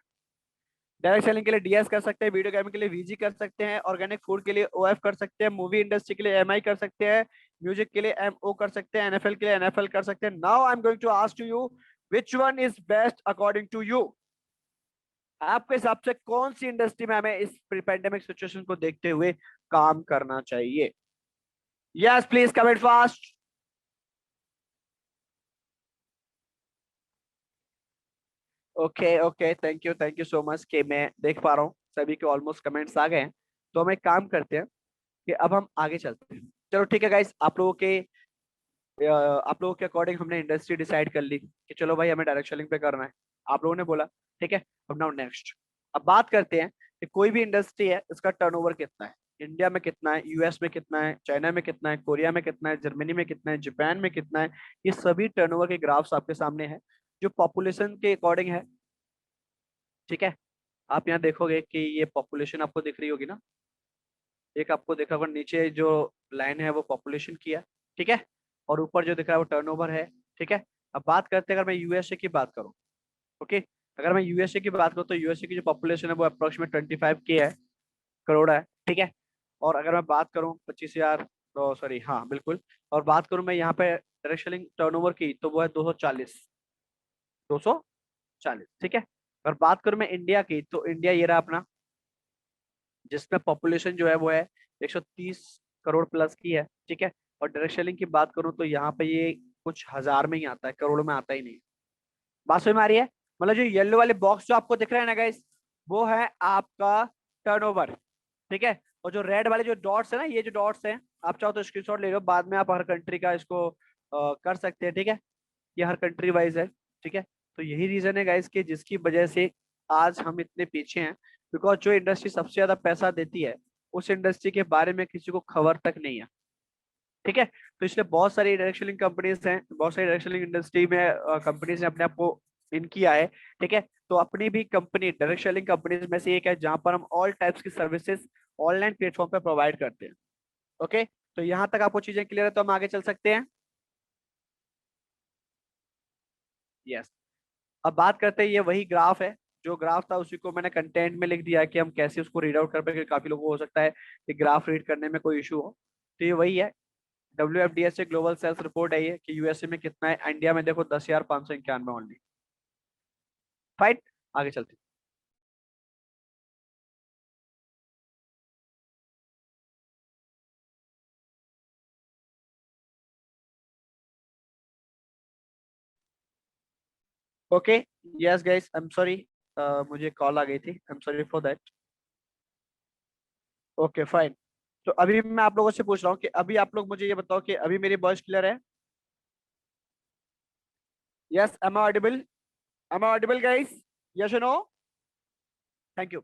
डायरेक्ट सेलिंग के लिए DS कर सकते हैं, वीडियो गेमिंग के लिए VG कर सकते हैं, ऑर्गेनिक फूड के लिए OF कर सकते हैं, मूवी इंडस्ट्री के लिए MI कर सकते हैं, म्यूजिक के लिए MO कर सकते हैं, NFL के लिए NFL कर सकते हैं। Now I am going to ask to you, which one is best according to you? आपके हिसाब से कौन सी इंडस्ट्री में हमें इस पेंडेमिक सिचुएशन को देखते हुए काम करना चाहिए? Yes please comment fast. Okay okay, thank you so much कि मैं देख पा रहा हूँ सभी के ऑलमोस्ट कमेंट्स आ गए हैं। तो हम एक काम करते हैं कि अब हम आगे चलते हैं। चलो ठीक है गाइस, आप लोगों के अकॉर्डिंग हमने इंडस्ट्री डिसाइड कर ली कि चलो भाई हमें डायरेक्ट सेलिंग पे करना है, आप लोगों ने बोला। ठीक है, अब नाउ नेक्स्ट, अब बात करते हैं कि कोई भी इंडस्ट्री है इसका टर्नओवर कितना है। इंडिया में कितना है, यूएस में कितना है, चाइना में कितना है, कोरिया में कितना है, जर्मनी में कितना है, जापान में कितना है। ये सभी टर्नओवर के ग्राफ्स आपके सामने है जो पॉपुलेशन के अकॉर्डिंग है। ठीक है, आप यहाँ देखोगे कि ये पॉपुलेशन आपको दिख रही होगी ना, एक आपको देखा होगा नीचे जो लाइन है वो पॉपुलेशन की है। ठीक है, और ऊपर जो दिख रहा है वो टर्नओवर है। ठीक है, अब बात करते हैं, अगर मैं यूएसए की बात करूँ, ओके, अगर मैं यूएसए की बात करूँ तो यूएसए की जो पॉपुलेशन है वो अप्रोक्सीमेट 25K है, करोड़ है। ठीक है, और अगर मैं बात करूँ 25,000, तो सॉरी, हाँ बिल्कुल, और बात करूँ मैं यहाँ पे डायरेक्ट सेलिंग टर्नओवर की तो वो है 240, 240। ठीक है, अगर बात करूँ मैं इंडिया की तो इंडिया ये रहा अपना, जिसमें पॉपुलेशन जो है वो है 130 करोड़ प्लस की है। ठीक है, और डायरेक्ट सेलिंग की बात करूँ तो यहाँ पे ये कुछ हजार में ही आता है, करोड़ में आता ही नहीं। बात समझ में आ रही है? मतलब जो येलो वाले बॉक्स जो आपको दिख रहे हैं ना गाइस, वो है आपका टर्नओवर। ठीक है, और जो रेड वाले जो डॉट्स है ना, ये जो डॉट्स हैं, आप चाहो तो स्क्रीनशॉट ले लो, बाद में आप हर कंट्री का इसको कर सकते हैं। ठीक है, ये हर कंट्री वाइज है। ठीक है, तो यही रीजन है गाइस कि जिसकी वजह से आज हम इतने पीछे हैं, बिकॉज जो इंडस्ट्री सबसे ज्यादा पैसा देती है उस इंडस्ट्री के बारे में किसी को खबर तक नहीं है। ठीक है, तो इसलिए बहुत सारी डायरेक्ट सेलिंग कंपनीज हैं, बहुत सारी डायरेक्ट सेलिंग इंडस्ट्री में कंपनीज ने अपने आप को इन किया है। ठीक है, तो अपनी भी कंपनी डायरेक्ट सेलिंग कंपनीज में से एक है जहां पर हम ऑल टाइप्स की सर्विसेज ऑनलाइन प्लेटफॉर्म पे प्रोवाइड करते हैं। ओके, तो यहाँ तक आपको चीजें क्लियर है तो हम आगे चल सकते हैं। यस, अब बात करते हैं, ये वही ग्राफ है, जो ग्राफ था उसी को मैंने कंटेंट में लिख दिया है कि हम कैसे उसको रीड आउट कर पाए, क्योंकि काफी लोगों को हो सकता है कि ग्राफ रीड करने में कोई इशू हो। तो ये वही है, WFDS से ग्लोबल सेल्स रिपोर्ट है ये, कि यूएसए में कितना है, इंडिया में देखो 10,591 ओनली। फाइन, आगे चलते हैं। Okay, yes guys, I am sorry, मुझे कॉल आ गई थी, I am sorry for that. Okay fine, तो अभी मैं आप लोगों से पूछ रहा हूँ कि अभी आप लोग मुझे ये बताओ कि अभी मेरी वॉइस क्लियर है? Yes, am I audible? Am I audible guys? Yes और नो? Thank you.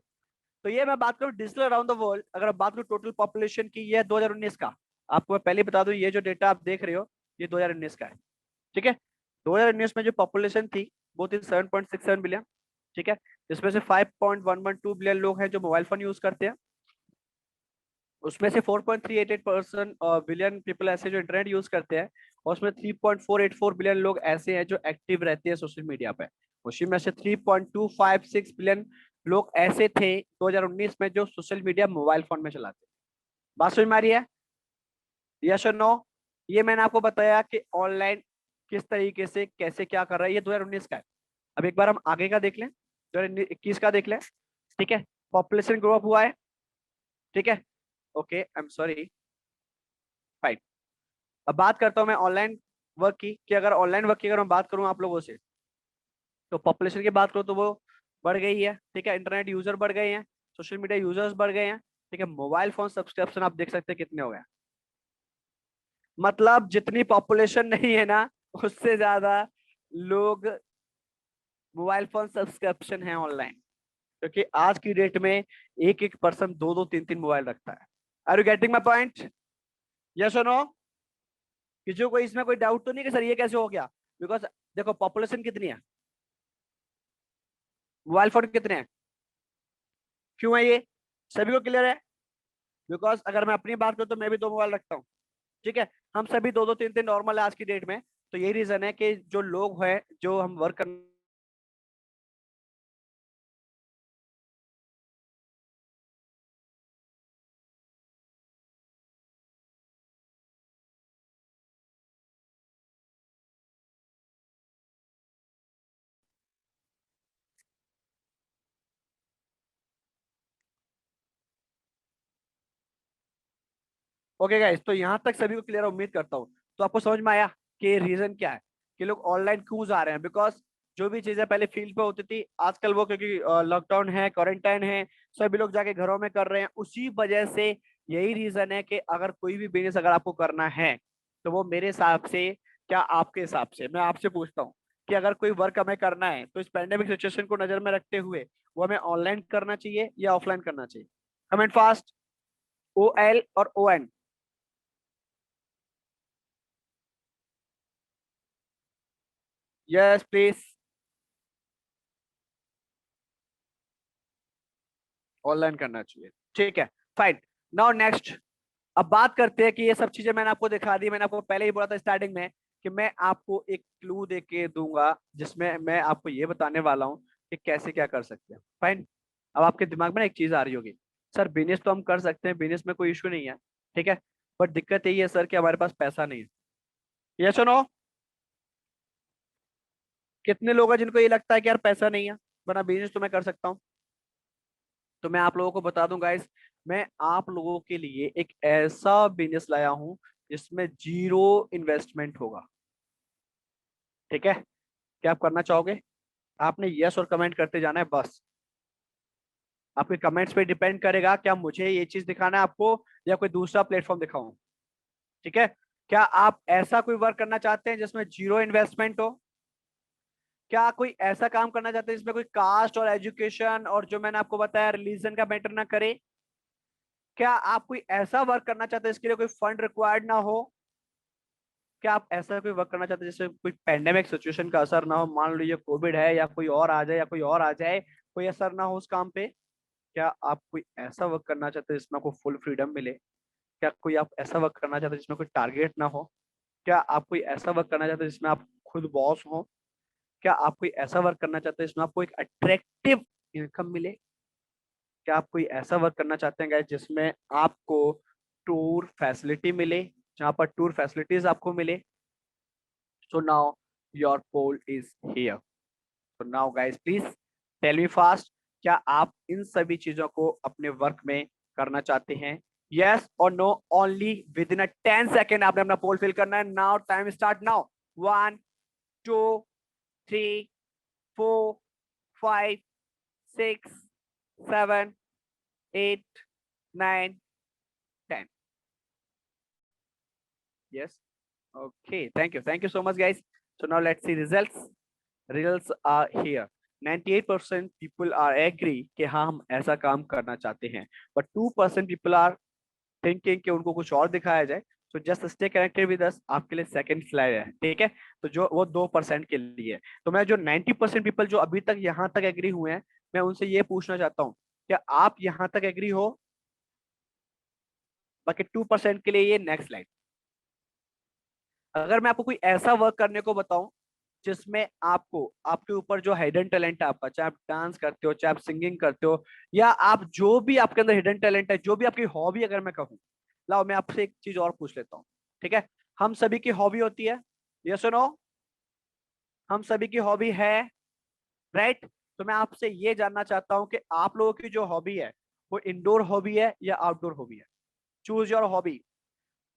तो ये मैं बात करूँ डिजिटल अराउंड द वर्ल्ड, अगर बात करूँ टोटल पॉपुलेशन की, ये है 2019 का। आपको मैं पहले ही बता दूं, ये जो डेटा आप देख रहे हो ये 2019 का है। ठीक है, 2019 में जो पॉपुलेशन थी वो थी 7.67 बिलियन। ठीक है, जिसमें से 5.112 बिलियन लोग हैं जो मोबाइल फोन यूज करते हैं। उसमें से 4.388% बिलियन पीपल ऐसे जो इंटरनेट यूज करते हैं, और उसमें 3.484 बिलियन लोग ऐसे हैं जो एक्टिव रहते हैं सोशल मीडिया पे। उसी में से 3.256 बिलियन लोग ऐसे थे 2019 में जो सोशल मीडिया मोबाइल फोन में चलाते हैं। बात समझ में आ रही है? यस और नो? ये मैंने आपको बताया कि ऑनलाइन किस तरीके से कैसे क्या कर रहा है, ये 2019 का है। अब एक बार हम आगे का देख लें, 2021 का देख लें। ठीक है, पॉपुलेशन ग्रो अप हुआ है। ठीक है, okay, I am sorry, fine. अब बात करता हूं मैं ऑनलाइन वर्क की, कि अगर ऑनलाइन वर्क की अगर मैं बात करूं आप लोगों से, तो पॉपुलेशन की बात करूं तो वो बढ़ गई है। ठीक है, इंटरनेट यूजर बढ़ गए हैं, सोशल मीडिया यूजर्स बढ़ गए हैं। ठीक है, मोबाइल फोन सब्सक्रिप्शन आप देख सकते हैं कितने हो गए। मतलब जितनी पॉपुलेशन नहीं है ना, उससे ज्यादा लोग मोबाइल फोन सब्सक्रिप्शन है ऑनलाइन, क्योंकि आज की डेट में एक एक पर्सन दो दो तीन तीन मोबाइल रखता है। Are you getting my point? Yes और नो? किसी को इसमें कोई डाउट तो नहीं कि सर ये कैसे हो गया? बिकॉज देखो पॉपुलेशन कितनी है, मोबाइल फोन कितने हैं, क्यों है ये, सभी को क्लियर है? बिकॉज अगर मैं अपनी बात करूं तो मैं भी दो मोबाइल रखता हूँ। ठीक है, हम सभी दो दो तीन तीन नॉर्मल है आज की डेट में। तो यही रीजन है कि जो लोग हैं, जो हम वर्क कर, ओके गाइस, तो यहाँ तक सभी को क्लियर उम्मीद करता हूँ। तो आपको समझ में आया कि रीजन क्या है कि लोग ऑनलाइन क्यों जा रहे हैं? बिकॉज जो भी चीजें पहले फील्ड पे होती थी, आजकल वो क्योंकि लॉकडाउन है, क्वारंटाइन है, सभी लोग जाके घरों में कर रहे हैं, उसी वजह से यही रीजन है कि अगर कोई भी बिजनेस अगर आपको करना है, तो वो मेरे हिसाब से, क्या आपके हिसाब से, मैं आपसे पूछता हूँ कि अगर कोई वर्क हमें करना है तो इस पैंडेमिक सिचुएशन को नजर में रखते हुए वो हमें ऑनलाइन करना चाहिए या ऑफलाइन करना चाहिए? Comment fast. OL और ON? Yes please. ऑनलाइन करना चाहिए, ठीक है, फाइन। नाउ नेक्स्ट, अब बात करते हैं कि ये सब चीजें मैंने आपको दिखा दी। मैंने आपको पहले ही बोला था स्टार्टिंग में कि मैं आपको एक क्लू दे के दूंगा जिसमें मैं आपको ये बताने वाला हूँ कि कैसे क्या कर सकते हैं, फाइन। अब आपके दिमाग में ना एक चीज आ रही होगी, सर बिजनेस तो हम कर सकते हैं, बिजनेस में कोई इशू नहीं है, ठीक है, बट दिक्कत यही है सर कि हमारे पास पैसा नहीं है। ये सुनो, कितने लोग हैं जिनको ये लगता है कि यार पैसा नहीं है वरना बिजनेस तो मैं कर सकता हूँ? तो मैं आप लोगों को बता दूं गाइस, मैं आप लोगों के लिए एक ऐसा बिजनेस लाया हूं जिसमें जीरो इन्वेस्टमेंट होगा, ठीक है। क्या आप करना चाहोगे? आपने यस और कमेंट करते जाना है बस। आपके कमेंट्स पे डिपेंड करेगा क्या मुझे ये चीज दिखाना है आपको या कोई दूसरा प्लेटफॉर्म दिखाऊं, ठीक है। क्या आप ऐसा कोई वर्क करना चाहते हैं जिसमें जीरो इन्वेस्टमेंट हो? क्या कोई ऐसा काम करना चाहते हैं जिसमें कोई कास्ट और एजुकेशन और जो मैंने आपको बताया रिलीजन का मैटर ना करे? क्या आप कोई ऐसा वर्क करना चाहते हैं इसके लिए कोई फंड रिक्वायर्ड ना हो? क्या आप ऐसा कोई वर्क करना चाहते हैं जिससे कोई पेंडेमिक सिचुएशन का असर ना हो, मान लीजिए कोविड है या कोई और आ जाए या कोई और आ जाए, कोई असर ना हो उस काम पे? क्या आप कोई ऐसा वर्क करना चाहते हैं जिसमें आपको फुल फ्रीडम मिले? क्या कोई आप ऐसा वर्क करना चाहते हैं जिसमें कोई टारगेट ना हो? क्या आप कोई ऐसा वर्क करना चाहते हैं जिसमें आप खुद बॉस हो? क्या आप कोई ऐसा वर्क करना चाहते हैं जिसमें आपको एक अट्रैक्टिव इनकम मिले? क्या आप कोई ऐसा वर्क करना चाहते हैं गाइस जिसमें आपको टूर फैसिलिटी मिले, जहां पर टूर फैसिलिटीज आपको मिले? So now your poll is here. तो now guys please tell me fast, क्या आप इन सभी चीजों को अपने वर्क में करना चाहते हैं? यस और no only within a 10 second आपने अपना पोल फिल करना है। Now time start now. 1 2 3 4 5 6 7 8 9 10। Yes. Okay. Thank you. Thank you so much, guys. So now let's see results. Results are here. 98% people are agree कि हाँ हम ऐसा काम करना चाहते हैं, but 2% people are thinking कि उनको कुछ और दिखाया जाए। So just stay connected with us. आपके लिए सेकंड स्लाइड है, ठीक है। तो जो वो 2% के लिए है। तो मैं जो 90% पीपल जो अभी तक यहाँ तक एग्री हुए हैं, मैं उनसे ये पूछना चाहता हूँ, क्या आप यहाँ तक एग्री हो? बाकी 2% के लिए ये नेक्स्ट स्लाइड। अगर मैं आपको कोई ऐसा वर्क करने को बताऊं जिसमें आपको आपके ऊपर जो हिडन टैलेंट है आपका, चाहे आप डांस करते हो, चाहे आप सिंगिंग करते हो, या आप जो भी आपके अंदर हिडन टैलेंट है, जो भी आपकी हॉबी अगर मैं कहूँ, लाओ मैं आपसे एक चीज और पूछ लेता हूँ, ठीक है। हम सभी की हॉबी होती है, यस और नो? हम सभी की हॉबी है, राइट? तो मैं आपसे ये जानना चाहता हूँ कि आप लोगों की जो हॉबी है वो इंडोर हॉबी है या आउटडोर हॉबी है? Choose your hobby.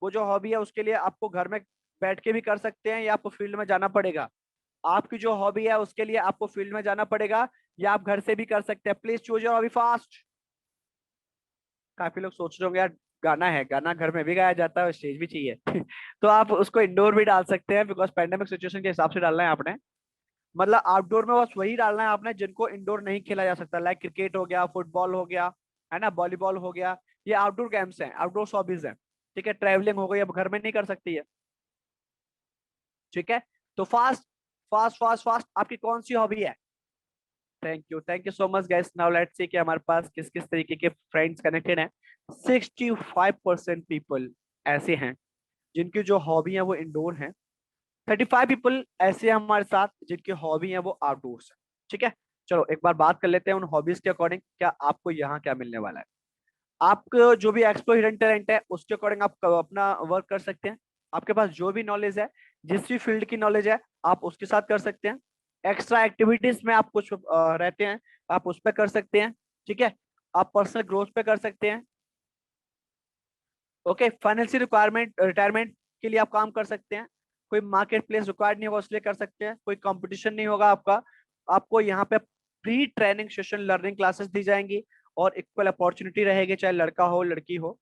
वो जो हॉबी है उसके लिए आपको घर में बैठ के भी कर सकते हैं या आपको फील्ड में जाना पड़ेगा? आपकी जो हॉबी है उसके लिए आपको फील्ड में जाना पड़ेगा या आप घर से भी कर सकते हैं? Please choose your hobby fast. काफी लोग सोच रहे होंगे यार गाना है, गाना घर में भी गाया जाता है, स्टेज भी चाहिए तो आप उसको इंडोर भी डाल सकते हैं, बिकॉज पेंडेमिक सिचुएशन के हिसाब से डालना है आपने। मतलब आउटडोर में बस वही डालना है आपने जिनको इंडोर नहीं खेला जा सकता, लाइक क्रिकेट हो गया, फुटबॉल हो गया, है ना, वॉलीबॉल हो गया। ये आउटडोर गेम्स हैं, आउटडोर हॉबीज हैं, ठीक है। ट्रैवलिंग हो गई, अब घर में नहीं कर सकती है, ठीक है। तो फास्ट फास्ट फास्ट फास्ट आपकी कौन सी हॉबी है? Thank you so much guys. Now let's see कि हमारे पास किस किस तरीके के फ्रेंड्स कनेक्टेड हैं। 65% पीपल ऐसे हैं जिनकी जो हॉबी है वो इंडोर है। 35 पीपल ऐसे हैं हमारे साथ जिनकी हॉबी है वो आउटडोर्स है, ठीक है। चलो एक बार बात कर लेते हैं उन हॉबीज के अकॉर्डिंग, क्या आपको यहाँ क्या मिलने वाला है। आपको जो भी एक्सप्लोर हिडन टैलेंट है उसके अकॉर्डिंग आप अपना वर्क कर सकते हैं। आपके पास जो भी नॉलेज है, जिस भी फील्ड की नॉलेज है, आप उसके साथ कर सकते हैं। एक्स्ट्रा एक्टिविटीज में आप कुछ रहते हैं, आप उस पर कर सकते हैं, ठीक है। आप पर्सनल ग्रोथ पे कर सकते हैं, ओके। फाइनेंशियल रिक्वायरमेंट रिटायरमेंट के लिए आप काम कर सकते हैं। कोई मार्केट प्लेस रिक्वायर्ड नहीं होगा उसलिए कर सकते हैं। कोई कंपटीशन नहीं होगा आपका। आपको यहाँ पे pre training session learning classes दी जाएंगी और इक्वल अपॉर्चुनिटी रहेगी, चाहे लड़का हो लड़की हो,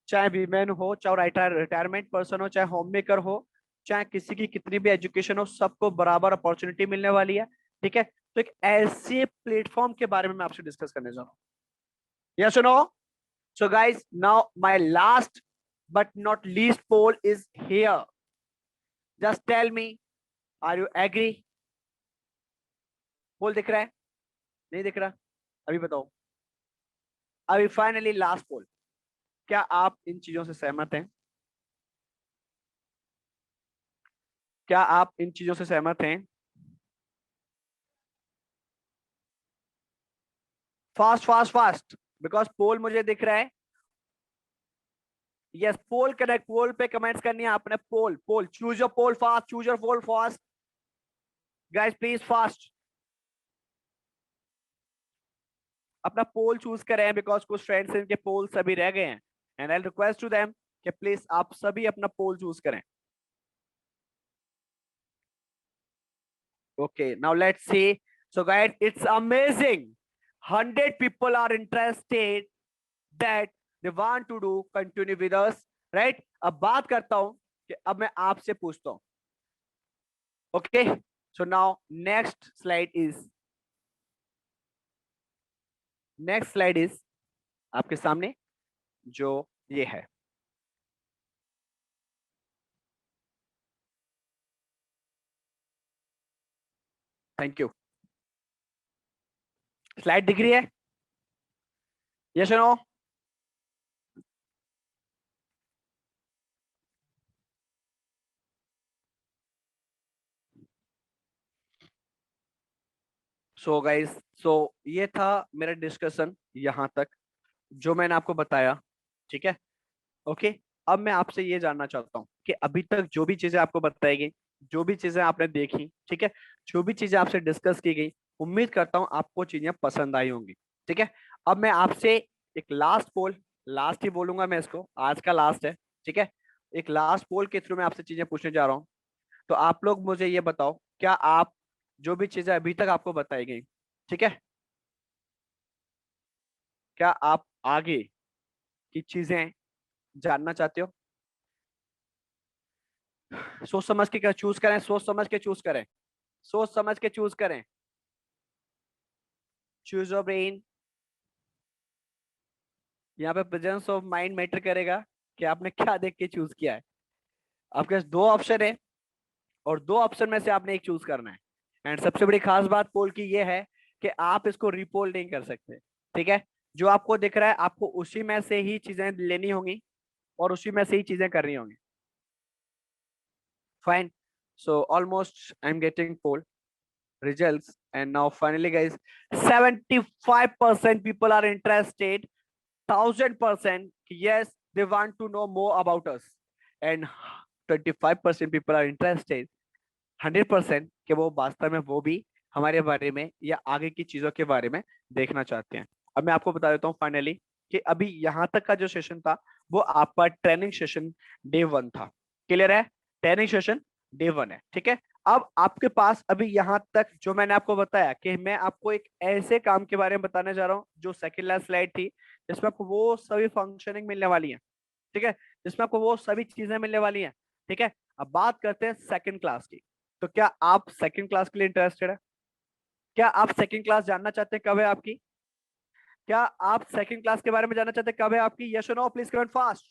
चाहे वीमेन हो, चाहे रिटायरमेंट पर्सन हो, चाहे होम मेकर हो, चाहे किसी की कितनी भी एजुकेशन हो, सबको बराबर अपॉर्चुनिटी मिलने वाली है, ठीक है। तो एक ऐसे प्लेटफॉर्म के बारे में मैं आपसे डिस्कस करने जा रहा हूँ, यस और no? So guys, now my last but not least poll is here. Just tell me, are you agree? पोल दिख रहा है? नहीं दिख रहा? अभी बताओ. अभी फाइनली लास्ट पोल. क्या आप इन चीजों से सहमत हैं? क्या आप इन चीजों से सहमत हैं? फास्ट फास्ट फास्ट, बिकॉज पोल मुझे दिख रहा है. यस, पोल करेक्ट. पोल पे कमेंट्स करनी है आपने. Poll poll, choose your poll fast, choose your poll fast guys, please fast. अपना पोल चूज करें, बिकॉज कुछ फ्रेंड्स इनके पोल सभी रह गए हैं. And I request to them कि प्लीज आप सभी अपना पोल चूज करें. Okay, now let's see. So guys, it's amazing. 100 people are interested that they want to do continue with us, right? अब बात करता हूं कि अब मैं आपसे पूछता हूं. Okay, so now next slide is आपके सामने जो ये है. Thank you. स्लाइड दिख रही है? यस और नो? सो गाइस, सो ये था मेरा डिस्कशन यहां तक, जो मैंने आपको बताया. ठीक है. ओके, अब मैं आपसे ये जानना चाहता हूँ कि अभी तक जो भी चीजें आपको बताई गई, जो भी चीजें आपने देखी, ठीक है, जो भी चीजें आपसे डिस्कस की गई, उम्मीद करता हूँ आपको चीजें पसंद आई होंगी. ठीक है. अब मैं आपसे एक लास्ट पोल, लास्ट ही बोलूंगा मैं इसको, आज का लास्ट है. ठीक है. एक लास्ट पोल के थ्रू मैं आपसे चीजें पूछने जा रहा हूँ. तो आप लोग मुझे ये बताओ, क्या आप जो भी चीजें अभी तक आपको बताई गई, ठीक है, क्या आप आगे की चीजें जानना चाहते हो? सोच समझ के क्या चूज करें? सोच समझ के चूज करें. सोच समझ के चूज करें. Choose your brain. यहाँ पे प्रेजेंस ऑफ माइंड मैटर करेगा कि आपने क्या देख के चूज किया है. आपके पास दो ऑप्शन है और दो ऑप्शन में से आपने एक चूज करना है. एंड सबसे बड़ी खास बात पोल की ये है कि आप इसको रिपोल नहीं कर सकते. ठीक है. जो आपको दिख रहा है आपको उसी में से ही चीजें लेनी होंगी और उसी में से ही चीजें करनी होंगी. Fine. So almost I am getting poll results, and now finally guys, 75% people are interested, 1000% yes, they want to know more about us, and 25% people are interested 100% कि वो वास्तव में वो भी हमारे बारे में या आगे की चीजों के बारे में देखना चाहते हैं. अब मैं आपको बता देता हूँ फाइनली कि अभी यहाँ तक का जो सेशन था वो आपका ट्रेनिंग सेशन डे 1 था. क्लियर है? ट्रेनिंग सेशन डे 1 है. ठीक है. अब आपके पास अभी यहाँ तक जो मैंने आपको बताया कि मैं आपको एक ऐसे काम के बारे में बताने जा रहा हूँ जो सेकंड लास्ट स्लाइड थी, जिसमें आपको वो सभी फंक्शनिंग मिलने वाली है. ठीक है. जिसमें आपको वो सभी चीजें मिलने वाली हैं. ठीक है. अब बात करते हैं सेकंड क्लास की. तो क्या आप सेकंड क्लास के लिए इंटरेस्टेड है? क्या आप सेकंड क्लास जानना चाहते हैं कब है आपकी? क्या आप सेकंड क्लास के बारे में जानना चाहते हैं कब है आपकी? यस और no? Please comment fast.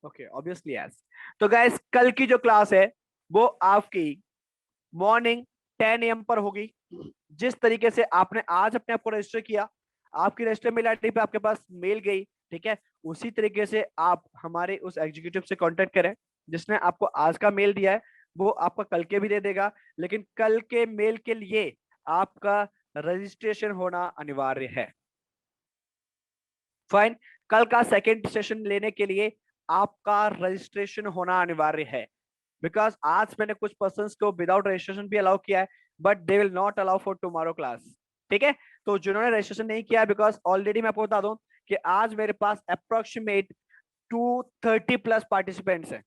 Okay, obviously yes. तो गाइस, कल की जो क्लास है वो आपकी मॉर्निंग 10 AM पर होगी. जिस तरीके से आपने आज अपने आप को रजिस्टर किया, आपकी रजिस्टर मेल आईडी पे आपके पास मेल गई. ठीक है. उसी तरीके से आप हमारे उस एग्जीक्यूटिव से कांटेक्ट करें जिसने आपको आज का मेल दिया है. वो आपका कल के भी दे देगा, लेकिन कल के मेल के लिए आपका रजिस्ट्रेशन होना अनिवार्य है. फाइन. कल का सेकेंड सेशन लेने के लिए आपका रजिस्ट्रेशन होना अनिवार्य है. बिकॉज आज मैंने कुछ पर्सन्स को विदाउट रजिस्ट्रेशन भी अलाउ किया है, but they will not allow for tomorrow class. ठीक है. तो जिन्होंने रजिस्ट्रेशन नहीं किया है, बिकॉज ऑलरेडी मैं आपको बता दूं कि आज मेरे पास अप्रोक्सीमेट 230+ पार्टिसिपेंट्स हैं.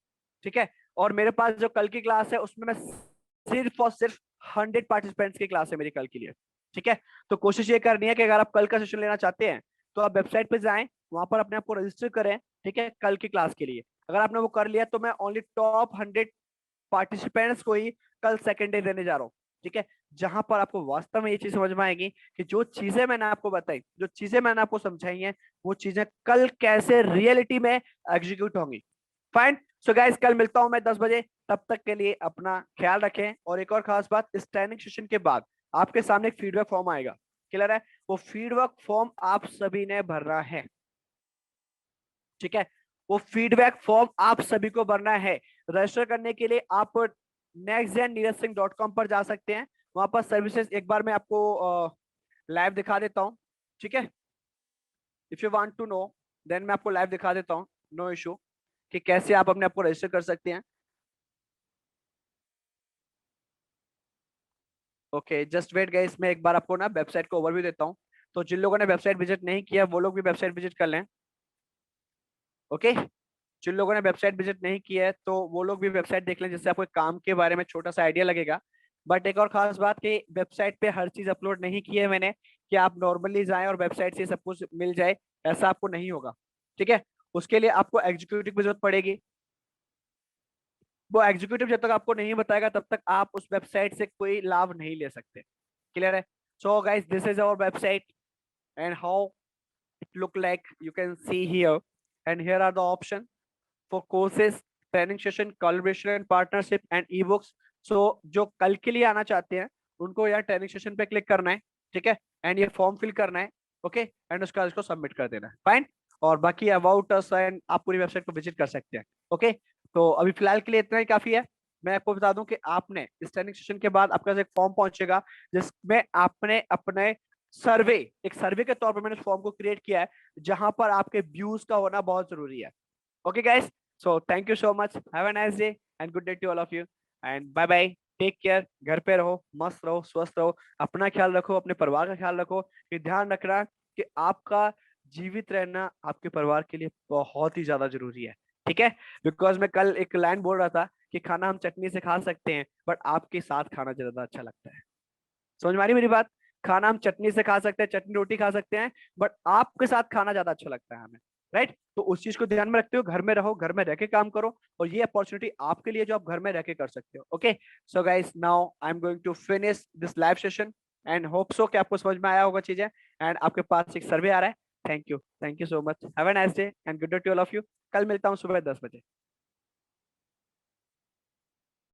ठीक है. और मेरे पास जो कल की क्लास है उसमें मैं सिर्फ और सिर्फ 100 पार्टिसिपेंट्स की क्लास है मेरी कल के लिए. ठीक है. तो कोशिश ये करनी है कि अगर आप कल का सेशन लेना चाहते हैं तो आप वेबसाइट पे जाएं, वहां पर अपने आप को रजिस्टर करें. ठीक है. कल की क्लास के लिए अगर आपने वो कर लिया तो मैं ओनली टॉप 100 पार्टिसिपेंट्स को ही कल सेकेंड डे देने जा रहा हूँ. ठीक है. जहां पर आपको वास्तव में ये चीज समझ में आएगी कि जो चीजें मैंने आपको बताई, जो चीजें मैंने आपको समझाई हैं, वो चीजें कल कैसे रियलिटी में एग्जीक्यूट होंगी। फाइन। सो गाइस, कल मिलता हूं मैं 10 बजे। तब तक के लिए अपना ख्याल रखें। और एक और खास बात, इस ट्रेनिंग सेशन के बाद आपके सामने एक फीडबैक फॉर्म आएगा। क्लियर है? वो फीडबैक फॉर्म आप सभी ने भरना है। ठीक है? वो फीडबैक फॉर्म आप सभी को भरना है। रजिस्टर करने के लिए आप nextgenneerajsingh.com पर जा सकते हैं। वहां पर सर्विसेज एक बार मैं आपको लाइव दिखा देता हूं। ठीक है? If you want to know, then मैं आपको लाइव दिखा देता हूं, नो इशू, कि कैसे आप अपने आप को रजिस्टर कर सकते हैं। ओके, जस्ट वेट गाइस, मैं एक बार आपको ना वेबसाइट को ओवरव्यू देता हूँ। तो जिन लोगों ने वेबसाइट विजिट नहीं किया वो लोग भी वेबसाइट विजिट कर लें। ओके, जिन लोगों ने वेबसाइट विजिट नहीं किया है तो वो लोग भी वेबसाइट देख लें, जिससे आपको एक काम के बारे में छोटा सा आइडिया लगेगा। बट एक और खास बात कि वेबसाइट पे हर चीज अपलोड नहीं की है मैंने, कि आप नॉर्मली जाएं और वेबसाइट से सब कुछ मिल जाए, ऐसा आपको नहीं होगा। ठीक है? उसके लिए आपको एग्जीक्यूटिव की जरूरत पड़ेगी। वो एग्जीक्यूटिव जब तक आपको नहीं बताएगा तब तक आप उस वेबसाइट से कोई लाभ नहीं ले सकते। क्लियर है? So guys, this is our website and how it look like, you can see here, and here are the option for courses, training session, collaboration and partnership and ebooks. So जो कल के लिए आना चाहते हैं उनको यहाँ ट्रेनिंग सेशन पे क्लिक करना है। ठीक है? एंड ये फॉर्म फिल करना है। ओके, एंड उसका इसको सबमिट कर देना है। फाइन। और बाकी अबाउट अस एंड आप पूरी वेबसाइट को विजिट कर सकते हैं। ओके, तो अभी फिलहाल के लिए इतना ही काफी है। मैं आपको बता दूं कि आपने इस ट्रेनिंग सेशन के बाद आपके पास एक फॉर्म पहुंचेगा, जिसमें आपने अपने सर्वे, एक सर्वे के तौर पर मैंने उस फॉर्म को क्रिएट किया है, जहां पर आपके व्यूज का होना बहुत जरूरी है। Okay guys, so thank you so much, have a nice day and good day to all of you, and bye bye, take care. घर पे रहो, मस्त रहो, स्वस्थ रहो, अपना ख्याल रखो, अपने परिवार का ख्याल रखो। ये ध्यान रखना कि आपका जीवित रहना आपके परिवार के लिए बहुत ही ज्यादा जरूरी है। ठीक है? बिकॉज मैं कल एक लाइन बोल रहा था कि खाना हम चटनी से खा सकते हैं, बट आपके साथ खाना ज्यादा अच्छा लगता है। समझ में आ रही मेरी बात? खाना हम चटनी से खा सकते हैं, चटनी रोटी खा सकते हैं, बट आपके साथ खाना ज्यादा अच्छा लगता है हमें। राइट? तो उस चीज को ध्यान में रखते हो, घर में रहो, घर में रह के काम करो, और ये अपॉर्चुनिटी आपके लिए जो आप घर में रह के कर सकते हो। Okay, so guys, now I am going to finish this live session and hope so कि आपको समझ में आया होगा चीजें, एंड आपके पास एक सर्वे आ रहा है। Thank you so much, have a nice day and good day to all of you. कल मिलता हूँ सुबह 10 बजे।